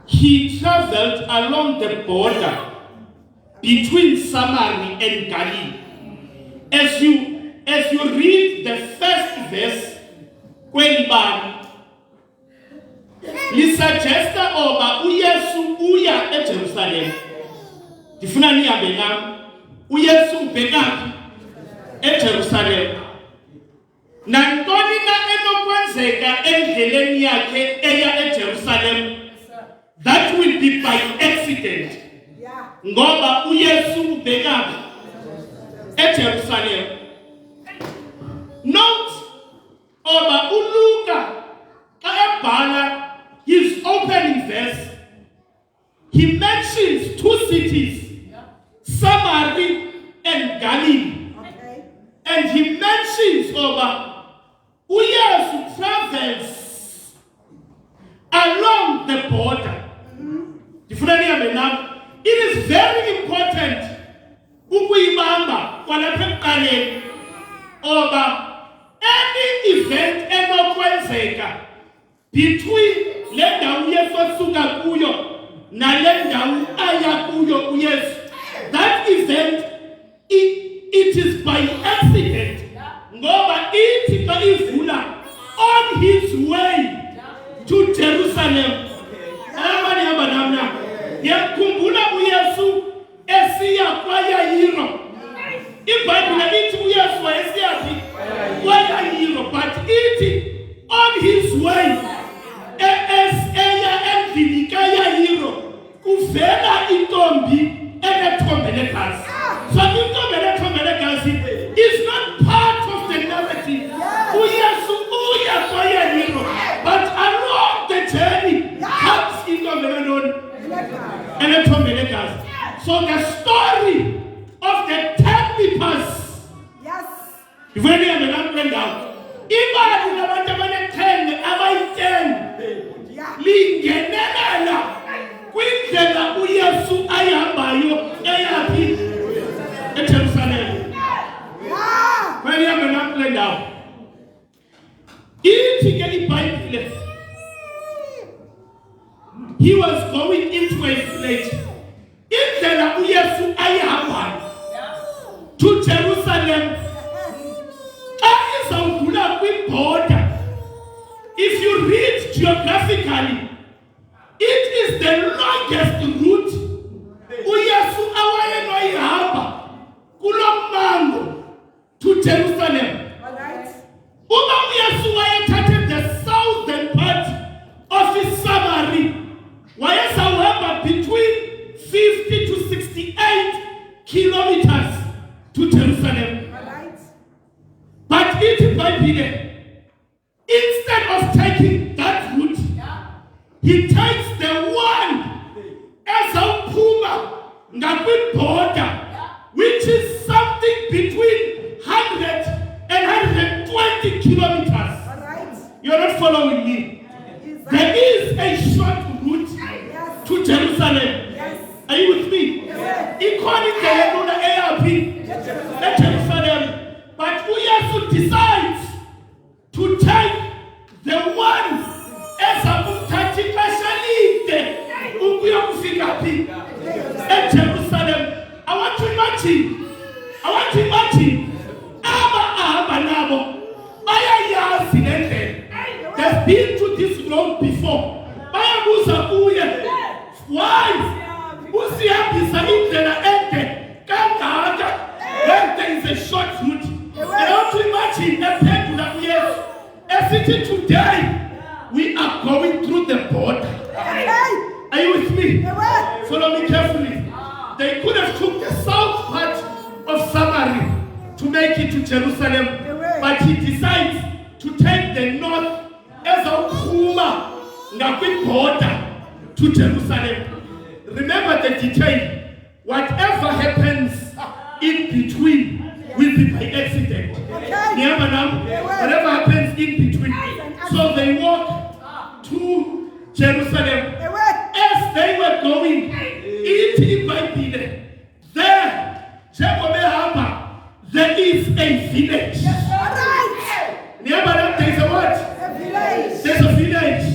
He traveled along the border between Samaria and Galilee. As you read the first verse, kweli bali lisuggesta oba uYesu uya eJerusalem. Ndifuna nihambe nami. uYesu ubhekaphi? eJerusalem. Nantoni na enokwenzeka endleleni yakhe eya eJerusalem that will be by accident. Ngoba uYesu ubhekaphi? eJerusalem. Note oba uLuka xa ebhala his opening verse, he mentions two cities, Samaria and Galilee. And he mentions over uYesu travels along the border. It is very important ukuyibamba kwalapha ekuqaleni oba any event enokwenzeka between le ndawo uYesu asuka kuyo nale ndawo aya kuyo uYesu, that event it is by accident. Ngoba ithi xa ivula on his way to Jerusalem. Abanye hamba namna yakhumbula uYesu esiya kwaYayiro. iBhayibhile ithi uYesu wayesiyaphi? kwaYayiro, but ithi on his way eya endlini kaYayiro kuvela intombi enethombelekazi. So intombi is not part of the narrative. uYesu uya kwaYayiro, but along the journey comes intombi enethombelekazi. So the story of the 10 lepers, when you are out, ibali labantu abanethenge abayithenga lingenelela kwindlela uYesu ayihambayo eyaphi? eJerusalem. When you are out, ithi ke iBhayibhile he was going into a village. Indlela uYesu ayihambayo to Jerusalem izawudlula kwi-border. If you read geographically, it is the longest route uYesu awayenoyihamba kulo mmango to Jerusalem. Uba uYesu wayethathe the southern part of his Samaria, wayezawuhamba between 50 to 68 kilometers to Jerusalem. But it might be there. Instead of taking that route, he takes the one as a puma ngakwi border, which is something between 100 and 120 kilometers. You're not following me. There is a short route to Jerusalem. Are you with me? According to Jerusalem. But uYesu decides to take the one as a mutati pashalite eJerusalem. I want to imagine aba nabo bayayazi le ndlela. They've been to this road before. Bayabuza kuye, why usihambisa indlela ende kangaka when there is a short route? I want to imagine ephendula kuyesu esithi today we are going through the border. Are you with me? Follow me carefully. They could have took the south part of Samaria to make it to Jerusalem, but he decides to take the north as a Kuma border to Jerusalem. Remember the detail. Whatever happens in between will be by accident. Whatever happens in between. So they walk to Jerusalem. As they were going, there is a village. There is a what? There's a village.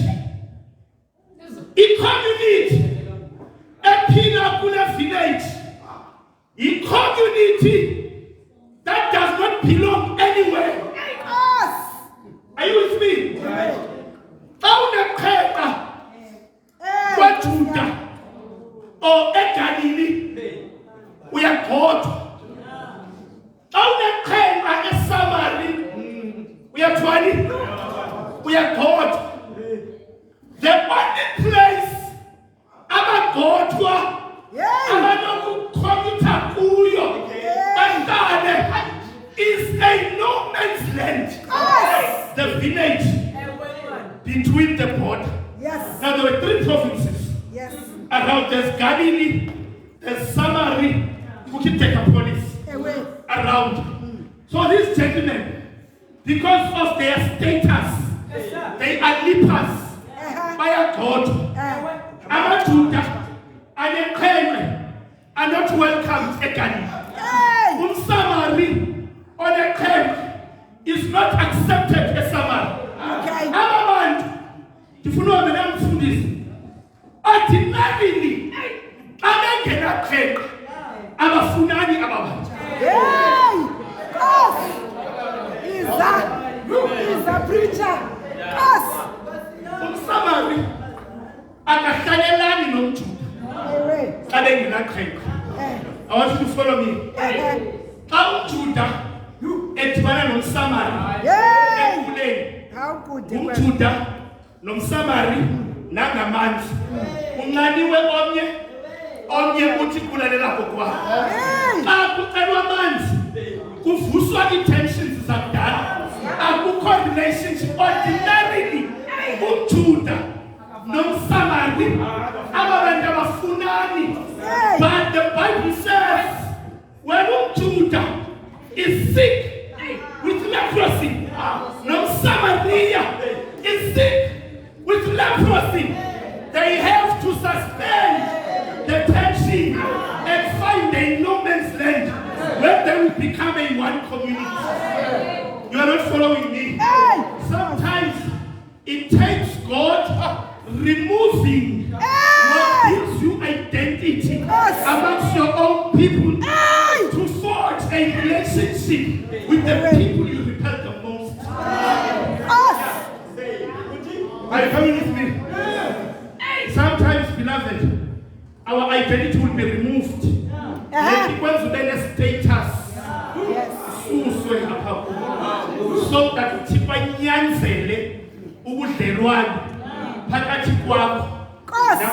A community. A Pinakula village. A community that does not belong anywhere. Are you with me? What Judah or Galilee? We are God. We are 20. We are God. The only place our God is a no man's land. The village between the border. Now there were 3 provinces. Around there's Galilee, there's Samaria, Decapolis. Around. So these gentlemen, because of their status, they are lepers by a God. Amajuda and a Keme are not welcomed again. Samari on a Keme is not accepted as Samari. Amaman, if you know the name for this, ordinarily, Amengena Keme, Amafunani Amaman. He's a preacher. Samari, akahlalelani nomjuda. I want you to follow me. Xa umjuda edibana nomsamari ekhuleni, umjuda nomsamari nangamanzi, unqaniwe omnye uthi kulalela kokwakho. Xa kucelwa amanzi kuvuswa ii-tensions zakudala, akukho relationship. Ordinarily umjuda nomsamari abantu abafunani, but the Bible says when umjuda is sick with leprosy, nomsamaria is sick with leprosy, they have to suspend the tension and find a no man's land where they will become a one community. You are not following me? Sometimes it takes God removing what gives you identity amongst your own people to forge a relationship with the people you repel the most. Are you coming with me? Sometimes, beloved, our identity will be removed. Because of the status. So that nyanzele ubudlelwane phakathi kwakho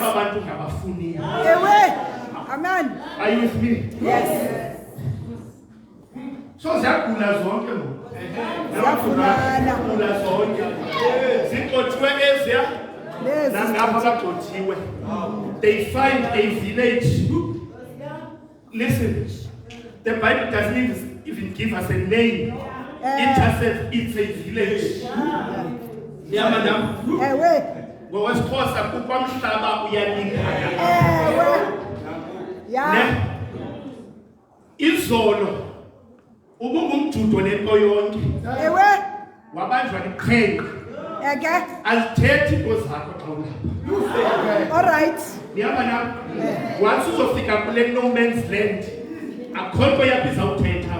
nabantu ngabafuni. Amen. Are you with me? Yes. So ziyagula zonke ngoku. Ziyagula zonke. Zigxothiwe eziya nangapha bagxothiwe. They find a village. Listen, the Bible doesn't even give us a name. It just says it's a village. Yeah, madam. Ngowesixhosa kukho umhlaba uyanikana. Izolo ubungumjudo lento yonke. Wabanjwa liqhenqa. Okay. Azithethi ngozakho xa ulapha. All right. Nihamba nami? Once uzofika kule no man's land, akho nto yapha izawuthetha.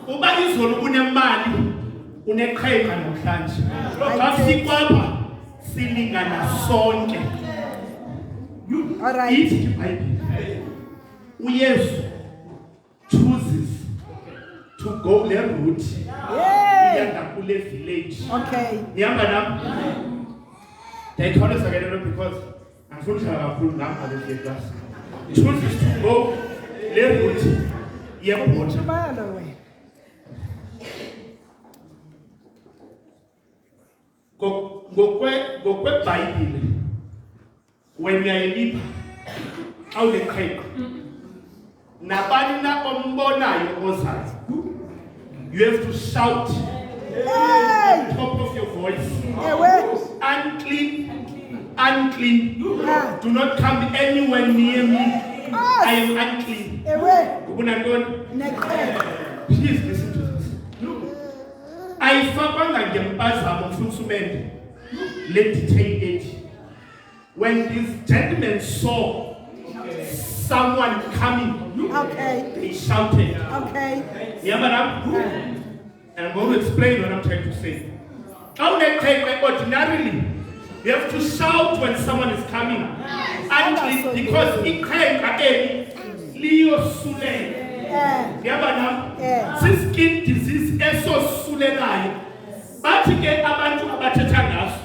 Uba izolo unemali, uneqhenqa namhlanje. Xa sikwapha, silingana sonke. All right. Ithi iBhayibhile, uYesu chooses to go le route. Iyanda kule village. Okay. Nihamba nami? Ndiyayikhawuleza ke lento because andifuni uhlala kakhulu nam kule class. Chooses to go le route yebhota. Malo wena. Ngokwebhayibhile, when uyayilipha xa uneqhenqa nabani na ombonayo ozayo, you have to shout at the top of your voice, unclean, unclean, do not come anywhere near me, I am unclean. Please listen to this. Ayifakanga ngempazamo mfundisumende le detail ethi, when these gentlemen saw someone coming, they shouted. And I'm going to explain what I'm trying to say. Ordinarily, you have to shout when someone is coming. Unclean, because Leo Sule. Skin disease esosulelayo bathi ke abantu abathetha ngaso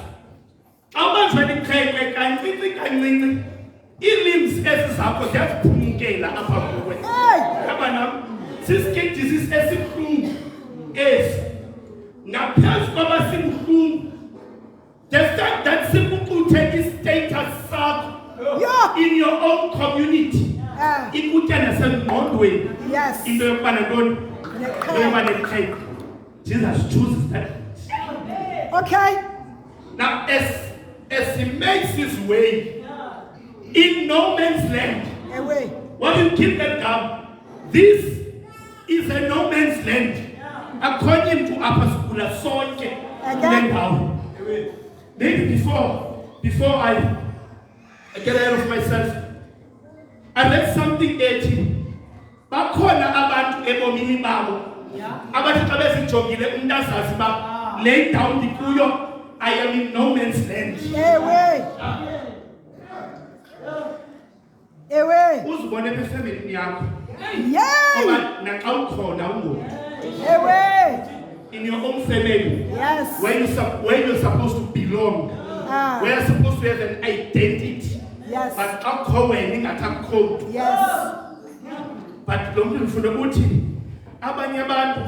abantu baniqhenqe kancinci ilimbs ezizakho ziyaphumukela apha kuwe yaba nam skin disease esikhulu esi ngaphezu kwabasimhlungu the fact that sikuquthe i-status sakho in your own community ikutya nasengqondweni into yokubana ntoni yokuba neqhenqa. Jesus chooses that. Okay. Now as he makes his way in no man's land, what you keep that down, this is a no man's land according to Apasukula Sonke. Maybe before I get ahead of myself, I read something 18. Bakhona abantu ebomini babo abathi xa bezijongile umuntu azazi ba lay down ndikuyo, I am in no man's land. Uzibone efamilini yakho oba naxa ukhona ungoku in your own family, where you're supposed to belong, where you're supposed to have an identity. But akho wena ingathakho. But lo muntu ufuna ukuthi abanye abantu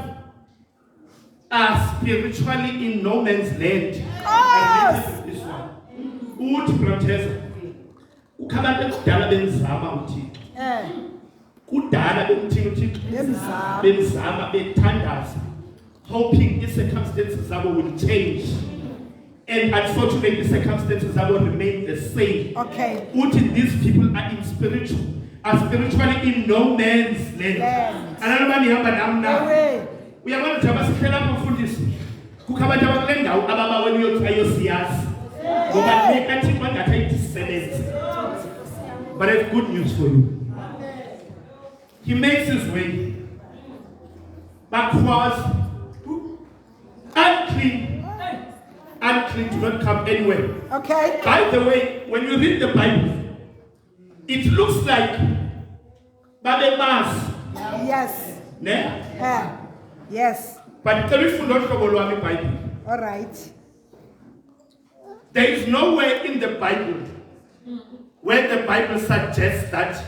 are spiritually in no man's land. This one. Uthi Broteza, ukhabantu ekudala benzama uThixo. Kudala bemthini uThixo. Benzama bethandaza, hoping the circumstances zabo will change. And unfortunately, the circumstances will remain the same. Uthi these people are spiritually in no man's land. Ananobani hamba nam na. Uyabona nje abasihlala abafundisi. Kukho abantu abakule ndawo ababa wena uyothi ayosiyazi. Ngoba nekathi kwangathi ayisebenze. But I have good news for you. He makes his way backwards, unclean, do not come anywhere. By the way, when you read the Bible, it looks like Babe Mas. Ne? But tell me for not to Bible. All right. There is nowhere in the Bible where the Bible suggests that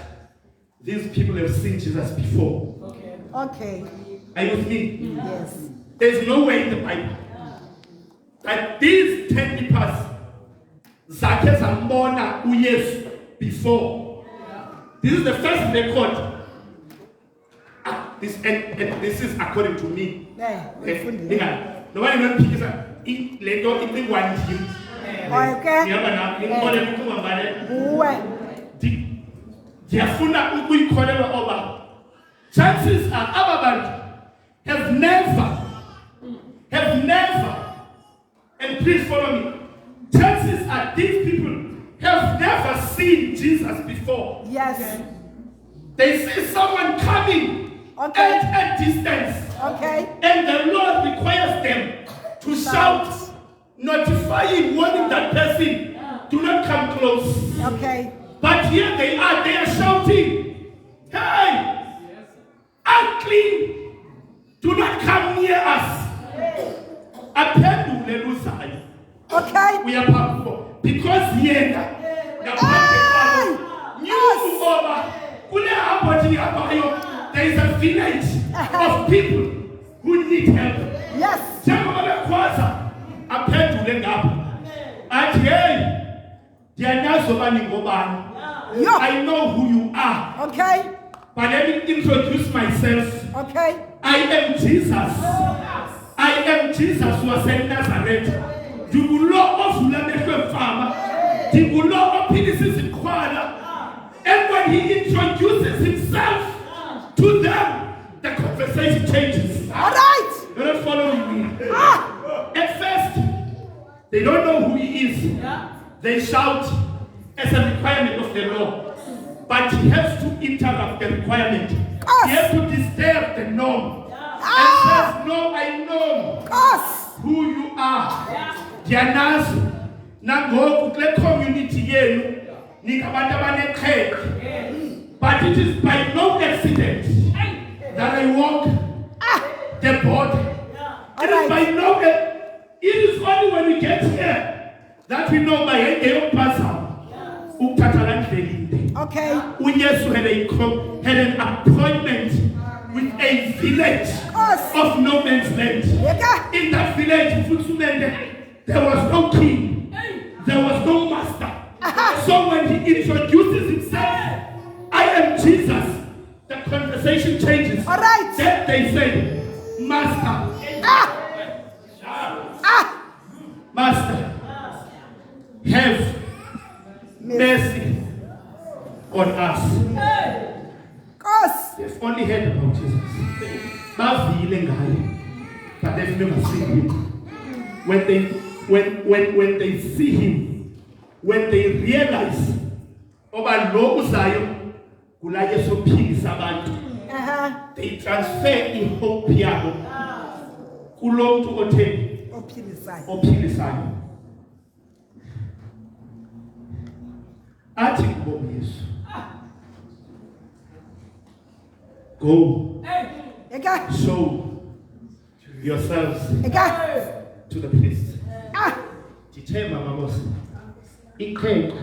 these people have seen Jesus before. Okay. Are you with me? Yes. There's nowhere in the Bible that these 10 lepers zakhe zambona uYesu before. This is the first record. This is according to me. Nobody knows because later it one team. Ndiyafuna ukuyikholelwa oba chances are abantu have never, and please follow me. never seen Jesus before. Yes. They see someone coming Okay. at a distance, Okay. and the Lord requires them to shout, notifying, warning that person, do not come close. Okay. But here they are shouting, hey, unclean, do not come near us. Aphendule luzayo. Okay. We are powerful because yena ngaphandle kwabo new over kule abodi abayo. There is a village of people who need help. Yes. Njengoba bekwaza aphendule ngapha athi hey ndiyanazo bani ngobani. Yo. I know who you are. Okay. But let me introduce myself. Okay. I am Jesus. I am Jesus who was in Nazareth. Ndigulo ovula amehlo emfama. Ndigulo ophilisa izikhwala. And when he introduces himself to them, the conversation changes. All right. You're not following me. At first, they don't know who he is. They shout as a requirement of the law. But he has to interrupt the requirement. He has to disturb the norm. And says, no, I know who you are. Dianazi, nangoku kule community yenu, ningabantu abaneqhele. But it is by no accident that I walk the border. It is by no, it is only when we get here that we know by a person. Okay. Uyesu had an appointment with a village of no man's land. In that village, there was no king, there was no master. So when he introduces himself, I am Jesus, the conversation changes. All right. Then they say, Master, Master, have mercy on us. They've only heard about Jesus. But they've never seen him. When they see him, when they realize they transfer in hope yabo kulo mntu otheni ophilisayo. Athi kubo Yesu, go show yourselves to the priest. Ndithemba mabosi iqhegu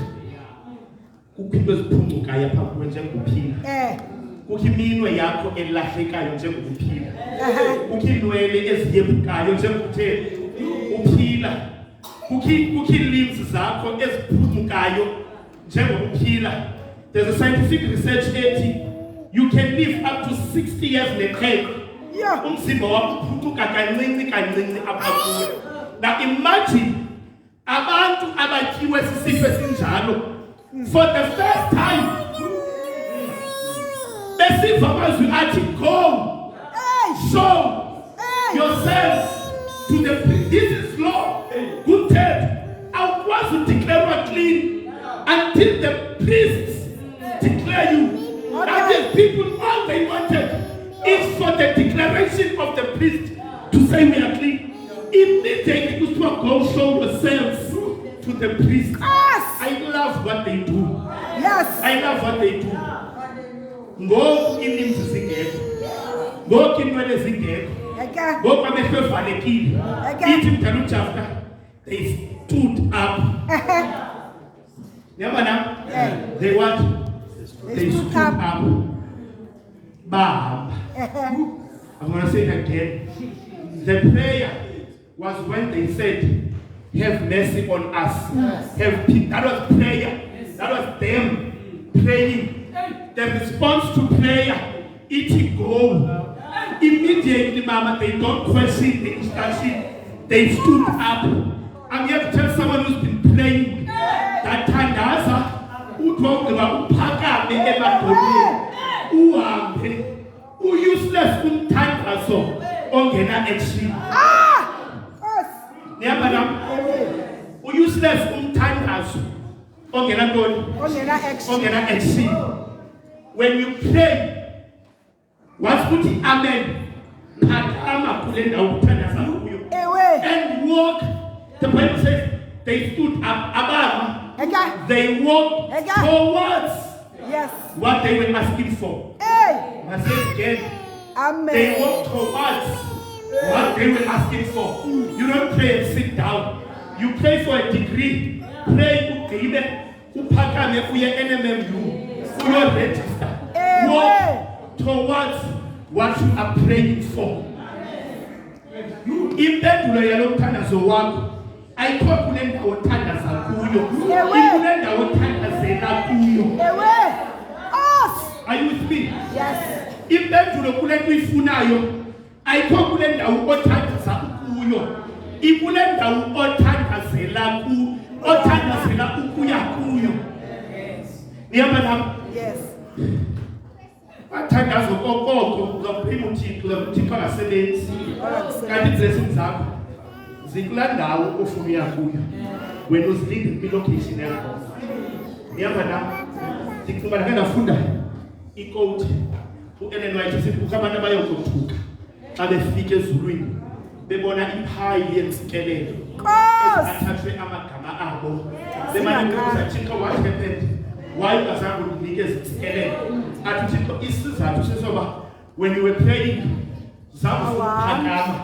kukho into eziphungukayo apha kuwe njengokuphila. Kukho iminwe yakho elahlekayo njengokuphila. Kukho iinwele eziyebukayo njengokuthe uphila. Kukho iilimbs zakho eziphungukayo njengokuphila. There's a scientific research ethi you can live up to 60 years neqhegu. Umzimba wakho uphucuka kancinci apha kuwe. Now imagine abantu abatyiwe sisifo esinjalo for the first time. Besiva amazwi athi go show yourselves to the priest. This is law. Good third. Awukwazi udeclare clean until the priests declare you. Now these people, all they wanted is for the declaration of the priest to say we are clean. Immediately you go show yourselves to the priest. I love what they do. Yes. I love what they do. Ngoku ilimzi zingekho. Ngoku inwele zingekho. Ngoku amehlo evalekile. Ithi mdala uJafta, they stood up. Yabona? They what? They stood up. Bahamba. I'm going to say it again. The prayer was when they said, have mercy on us. Have peace. That was prayer. That was them praying. The response to prayer, it go. Immediately, Mama, they don't question the instruction. They stood up. I'm here to tell someone who's been praying that Tandaza, who talked about Upaka, useless umthandazo ongena action. Useless umthandazo ongena action. When you pray, what's put amen? And walk. The Bible says they stood up above. They walked towards what they were asking for. I say again, Amen. they walked towards what they were asking for. You don't pray and sit down. You pray for a degree. Pray upakame uye NMMU. Uye register. Walk towards what you are praying for. Impendulo yalomthandazo wakho ayikho kule ndawo othandaza kuyo. Ikule ndawo othandazela kuyo. Are you with me? Yes. Impendulo kule nto uyifunayo ayikho kule ndawo othandaza kuyo. Ikule ndawo othandazela kuyo. Othandazela ukuya kuyo. Niyamba lapho? Yes. Bathandaza kokoko uzaphima uThixo angasebenzi. Kanti blessings zakho zikula ndawo ofuna uya kuyo. Wena uzilinde kwilocation yakho. Niyamba lapho? Ndicinga la ngafunda iquote uEllen White sithi ukabana bayokuthuka xa befika ezulwini bebona iphayi yentsikelelo athathwe amagama abo bemanikuza Thixo what happened why bazange unikeze intsikelelo athi Thixo isizathu sesoba when you were praying zaphakama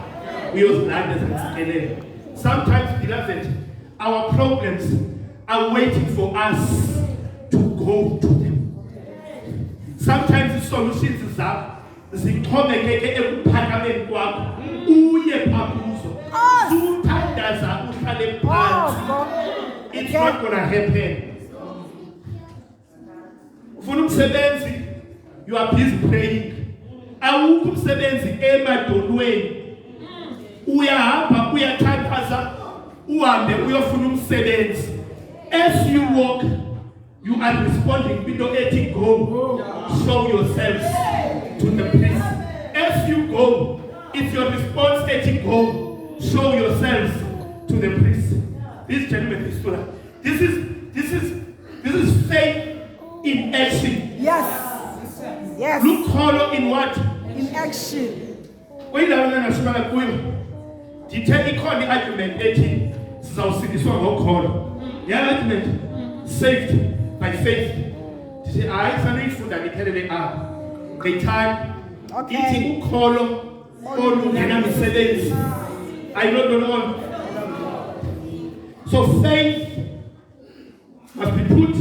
uyozilanda zentsikelelo. Sometimes beloved our problems are waiting for us to go to them. Sometimes the solutions are zixhomekeke ekuphakameni kwakho uye phakuzo uthandaza uhlale phansi. It's not gonna happen. Ufuna umsebenzi, you are busy praying. Awukho umsebenzi emadolweni. Uyahamba uyathandaza uhambe uyofuna umsebenzi. As you walk, you are responding with the go. Show yourselves to the priest. As you go, it's your response go. Show yourselves to the priest. This gentleman is stood up. This is faith in action. Yes. Yes. Look hollow in what? In action. When you are national going, you tell the argument 18. Sizawusindiswa ngokholo. The argument saved by faith. You say, I fanele ifunda ngiphelele apha. The time ithi ukholo olungena misebenzi. I don't know. So faith must be put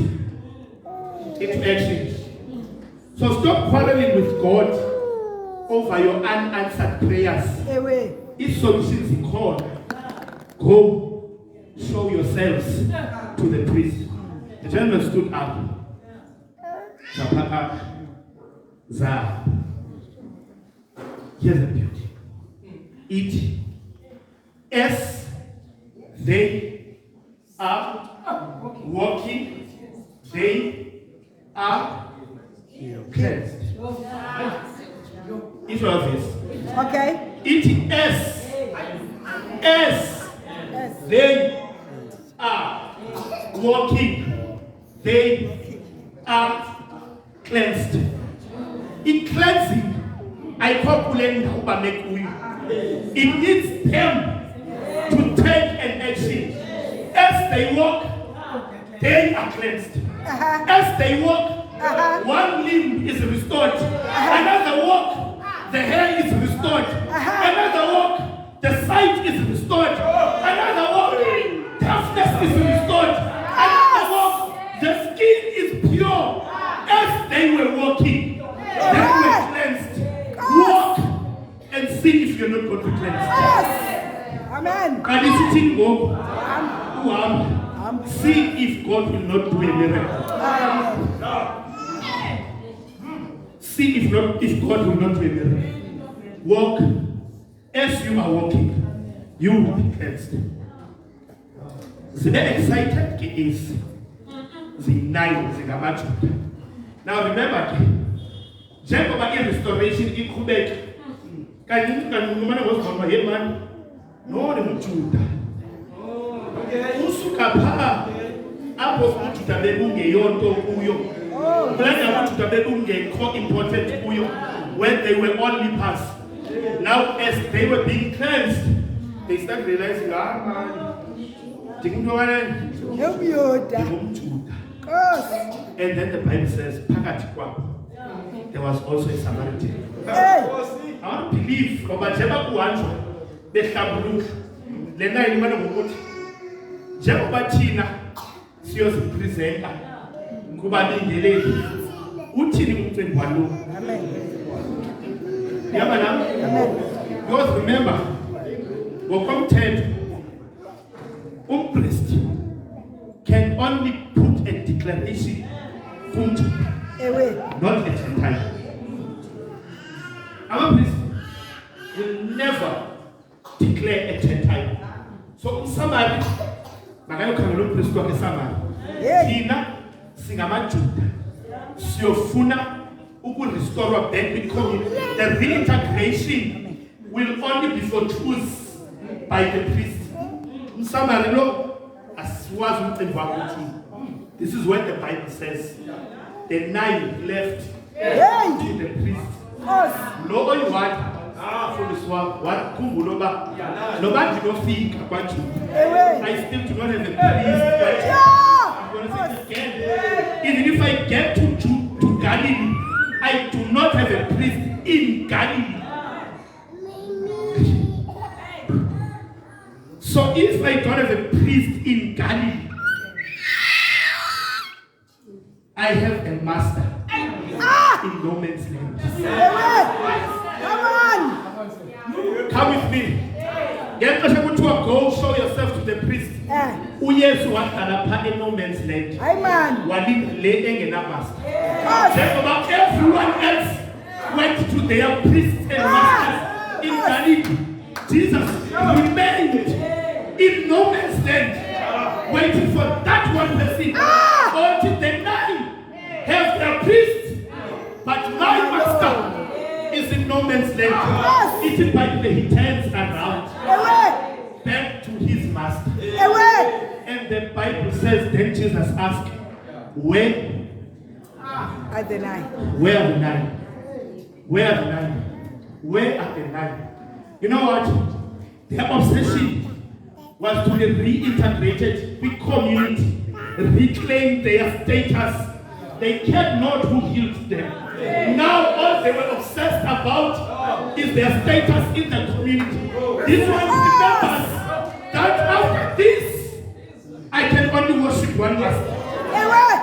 into action. So stop quarreling with God over your unanswered prayers. If solutions are called, go show yourselves to the priest. The gentleman stood up. Here's the beauty. It as they are walking, they are cleansed. Each one of this. Okay. It as they are walking, they are cleansed. In cleansing, I calculate it needs them to take an action. As they walk, they are cleansed. As they walk, one limb is restored. Another walk, the hair is restored. Another walk, the sight is restored. Another walk, toughness is restored. Another walk, the skin is pure. As they were walking, they were cleansed. Walk and see if you're not going to be cleansed. Amen. And is it in God? See if God will not do a miracle. See if God will not do a miracle. Walk. As you are walking, you will be cleansed. The excited is the nine. Now remember, Jacob again restoration in Quebec. Can you was from my man? No, the Judah. Usuka pa apho uJuda bebungeyonto kuyo kulanda uJuda bebungekho important kuyo when they were all lepers. Now as they were being cleansed, they started realizing, man, and then the Bible says, there was also a Samaritan. I want to believe, but Jeba Kuanjo, the Shabulu, Lena in one of the Jeba China, Sios presenter, Kubani Dele, Uchini Mutun Walu. Because remember, welcome 10, priest can only put a declaration, not a Gentile. Our priest will never declare a Gentile. So somebody, Magayo Kamelo priest to somebody. Ina Singamajuda. Siofuna uku restore back with community. The reintegration will only be for truth by the priest. Samarino as was written. This is what the Bible says. The 9 left to the priest. No one what for this one. What Kumbuloba? Nobody do not think about you. I still do not have a priest. I'm going to say it again. Even if I get to Galilee, I do not have a priest in Galilee. So if I don't have a priest in Galilee, I have a master in no man's land. Come with me. Go show yourself to the priest. Yes, what in no man's land. Amen. Everyone else went to their priests and masters in Galilee. Jesus remained in no man's land, waiting for that one person. Until the 9 have their priest, but my master is in no man's land. Eaten by the he turns around back to his master. And the Bible says, then Jesus asked, where are the 9? Where are the 9? Where are the 9? Where are the 9? You know what? Their obsession was to be reintegrated with community, reclaim their status. They cared not who healed them. Now all they were obsessed about is their status in the community. This one remembers that after this, I can only worship one master.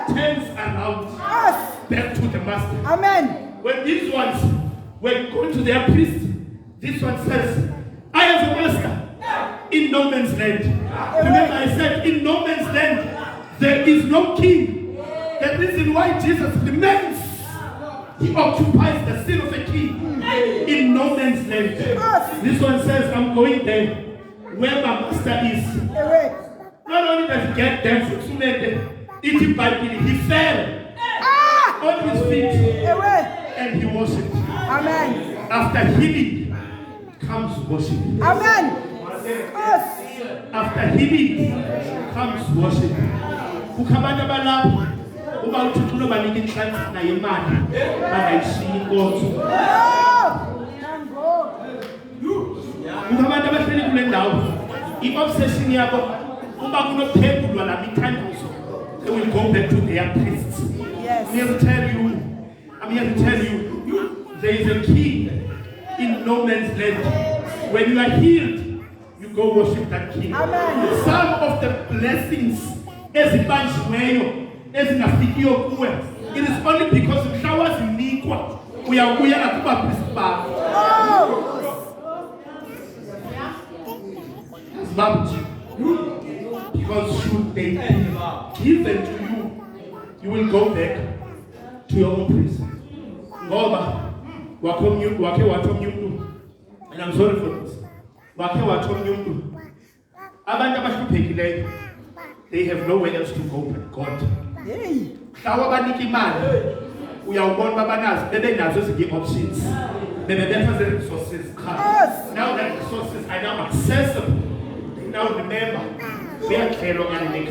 Turns around back to the master. Amen. When these ones were going to their priest, this one says, I have a master in no man's land. Remember I said, in no man's land, there is no king. The reason why Jesus remains, he occupies the seat of a king in no man's land. This one says, I'm going there where my master is. Not only does he get there, he fell on his feet and he worshipped. Amen. After healing comes worship. Amen. After healing comes worship. Ukabana balapho uba uthuthulo banike inhlanzi na imali bangayishiya inkonzo. Ukabana abahleli kule ndawo i-obsession yabo uba kunophendulwa la mithandazo, they will go back to their priests. Yes. I'm here to tell you there is a king in no man's land. When you are healed, you go worship that king. Amen. Some of the blessings it is only because the showers in Nikwa we are at priest bar. Because should they be given to you, you will go back to your own priest. And I'm sorry for this. They have nowhere else to go but God. We are born babanas, they have options. They have resources. Now that resources are now accessible. Now remember, we are carrying on in the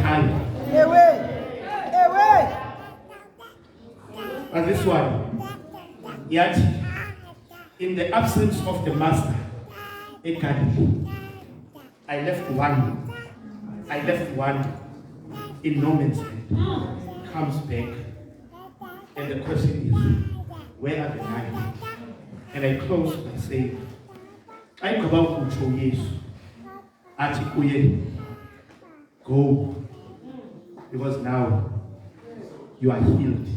But this one, yet in the absence of the master, I left one in no man's land. Comes back, and the question is, where are the 9? And I close by saying, I go about to Yesu. Ati kuye, go, because now you are healed.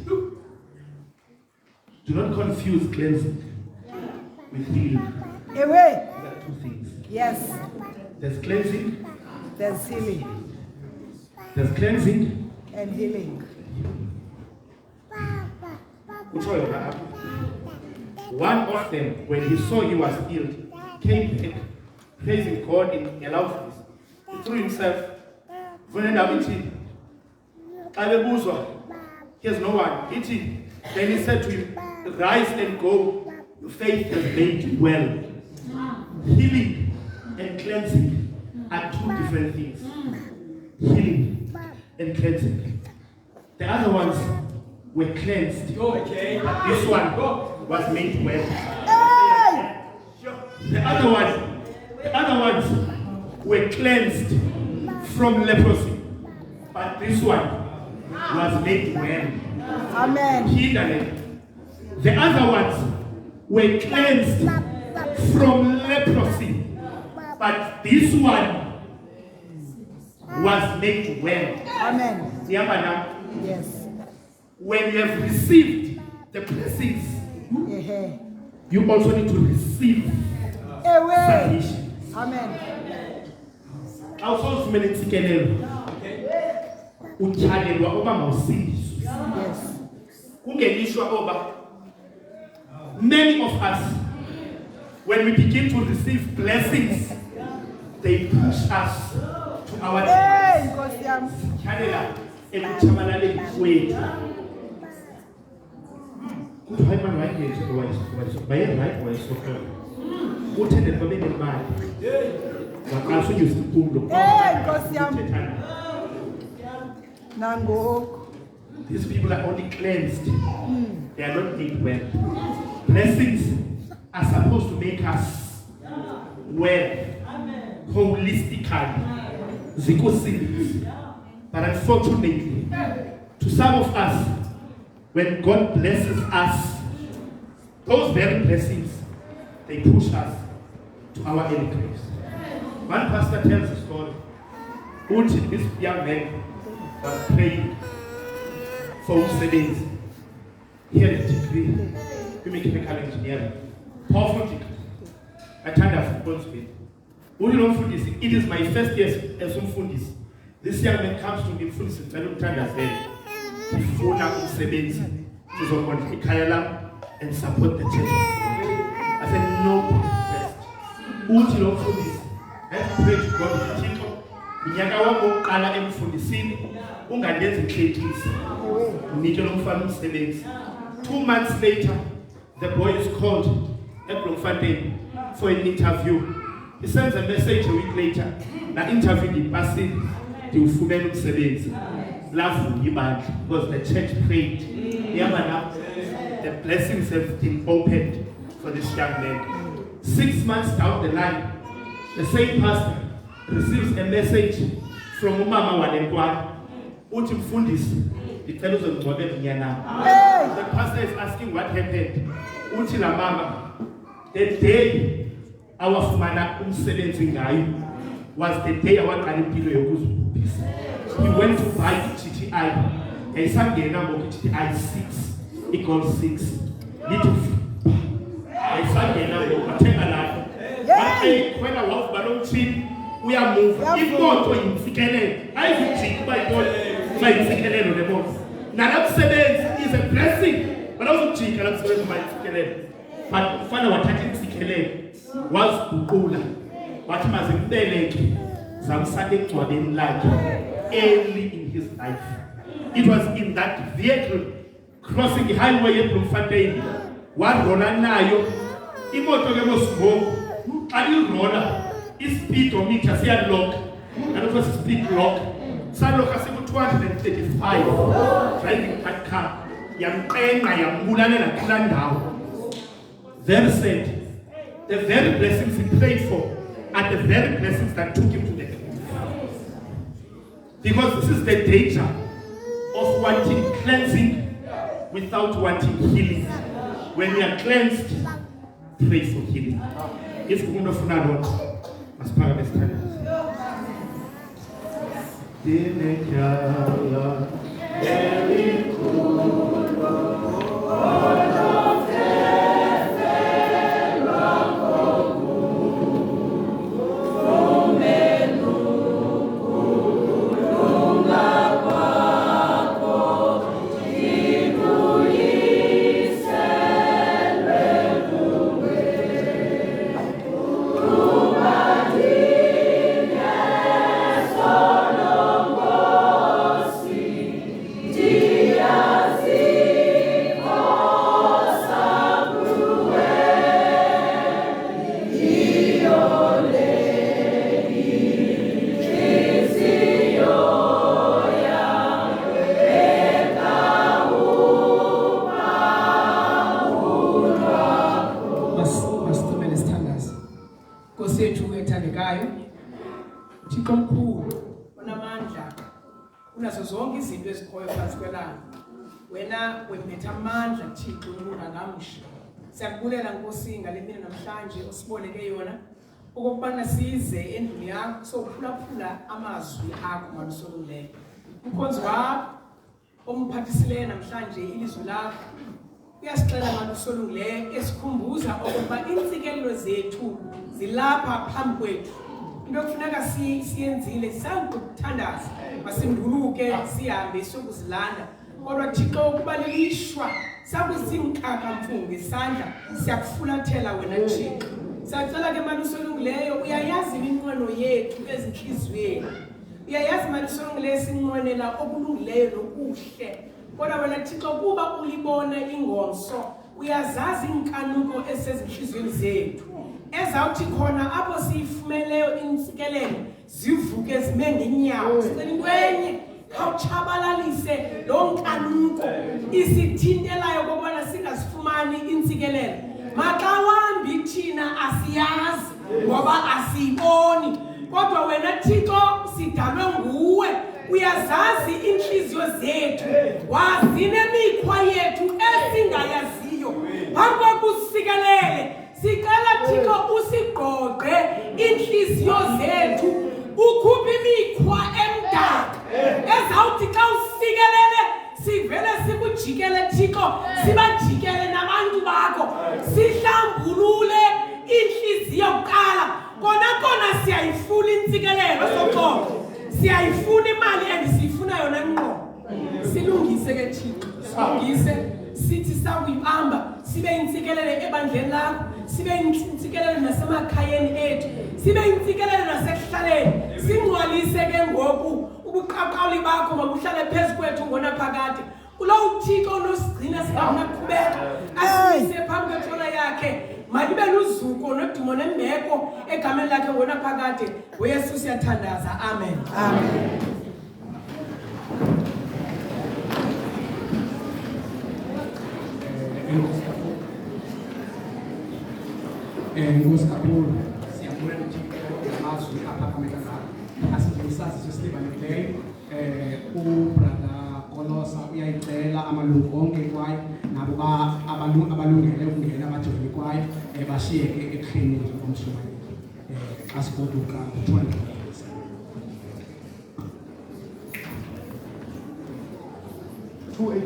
Do not confuse cleansing with healing. Away. There are 2 things. Yes. There's cleansing. There's healing There's cleansing. and healing. One of them, when he saw he was healed, came back, praising God in a loud voice. He threw himself. Here's no one. Then he said to him, rise and go. Your faith has made you well. Healing and cleansing are 2 different things. Healing and cleansing. The other ones were cleansed. But this one was made well. The other ones were cleansed from leprosy. But this one was made well. Amen. The other ones were cleansed from leprosy. But this one was made well. Amen. Yes. When you have received the blessings, you also need to receive salvation. Amen. Also, utyhalelwa oba mawusindiswe. Kungelishwa oba many of us, when we begin to receive blessings, they push us to our destiny. Tyhalela ekuchabalaleni kwethu. Kuthi hayi manje wayengezi bayeright wayesokhola. Uthende babe nemali. Waqasha unyusiphumulo. Nkosi yami. Nangoku. These people are only cleansed. They are not made well. Blessings are supposed to make us well, holistically. But unfortunately, to some of us, when God blesses us, those very blessings, they push us to our early graves. One pastor tells a story. This young man was praying for studies. He had a degree in mechanical engineering. Powerful degree. I turned out football speed. It is my first year as umfundisi. This young man comes to me, umfundisi ngicela ukuthandazela. Ngifuna umsebenzi ngizokondla ikhaya lami and support the church. I said no request. Uthi lo mfundisi, let's pray to God Thixo. Unyaka wami wokuqala emfundisini ungandenza inhlekisa. Unike lo mfana umsebenzi. 2 months later, the boy is called at Bloemfontein for an interview. He sends a message a week later. The interview he passed the ufumene umsebenzi. Love because the church prayed. The blessings have been opened for this young man. 6 months down the line, the same pastor receives a message from Umama Walekwana. Uthi mfundisi, ngicela uzongcwabela unyana. The pastor is asking what happened. Uthi la mama, the day awafumana umsebenzi ngayo was the day awaqala impilo yokuzibhubhisa. He went to buy GTI. Yayisangena ngoku GTI 6 equals 6. Little yayisangena ngoku athenga lapho. Wayekhwela wavuba lo mtshini uyamuva. Imoto yimfikelelo. Ayizijiki bayibona bayimfikelelo le moto. Nalomsebenzi is a blessing. Balawuzijika lomsebenzi bayimfikelelo. But ufana wathatha imfikelelo. Waziguqula. Wathi maze ngibeleke zamsaka egcwabeni lakhe early in his life. It was in that vehicle crossing the highway at Bloemfontein. Warola nayo imoto ke mosibongo. Xa irola ispeedometer siyalock. And it was speed lock. Saloka siku 235 driving that car. yamqenqa yambulalela kulaa ndawo. Very sad. The very blessings he prayed for are the very blessings that took him to the cliff. Because this is the danger of wanting cleansing without wanting healing. When you are cleansed, pray for healing. If you want to find out, as part of this time. Wena wemphetha amandla Thixo umuntu angamsho. Siyakubulela Nkosi ngale mina namhlanje osiboneke yona ukubana size endlini yakho sokuphulaphula amazwi akho malusoluleke. Ukhonzi wakho omphathisileyo namhlanje ilizwi lakho uyasixela malusoluleke esikhumbuza ukuba intsikelelo zethu zilapha phambi kwethu. Into kufuneka siyenzile sakuthandaza masinduluke sihambe sokuzilanda. Kodwa Thixo ukuba lilishwa sakuzimkhaka mfunge isandla siyakufulathela wena Thixo. Sacela ke malusolungileyo uyayazi iminqweno yethu ezinhliziyweni. Uyayazi malusolungileyo sinqwenela okulungileyo nokuhle. Kodwa wena Thixo kuba ulibona ingomso uyazazi inkanuko esezinhliziyweni zethu. Ezawuthi khona apho siyifumeleyo intsikelelo zivuke zime ngenyawo. Sicela kwenye awuchabalalise lo nkanuko isithintelayo kokubana singazifumani intsikelelo. Maxa wambi thina asiyazi ngoba asiyiboni. Kodwa wena Thixo sidalwe nguwe. Uyazazi inhliziyo zethu. Wazi nemikhwa yethu esingayaziyo. Phambi kokusikelele sicela Thixo usigqogqe inhliziyo zethu. Ukhuphe imikhwa emdaka ezawuthi xa usikelele sivele sikujikele Thixo sibajikele nabantu bakho sihlambulule inhliziyo kuqala kona siyayifuna intsikelelo soxolo siyayifuna imali endisifuna yona ngqo silungise ke Thixo silungise sithi sakuyibamba sibe intsikelele ebandleni lakho sibe intsikelele nasemakhayeni ethu sibe intsikelele nasekuhlaleni singcwalise ke ngoku ubuqhaqhawuli bakho mabuhlale phezu kwethu ngona phakade kulo uThixo nosigcina singaqhubeka asise phambi kwethona yakhe malibe luzuko nodumo nembeko egameni lakhe ngona phakade uYesu siyathandaza amen amen. Nkosi kakhulu siyabulela ukuthi amazwi aphakamela ngakho asijisazi sesibalekeleyo ubrother Kolosa uyayicela amalungu onke kwaye nabo abalungele ukungena abajoyini kwaye bashiyeke ekuhleni komshwayo asigoduka 287.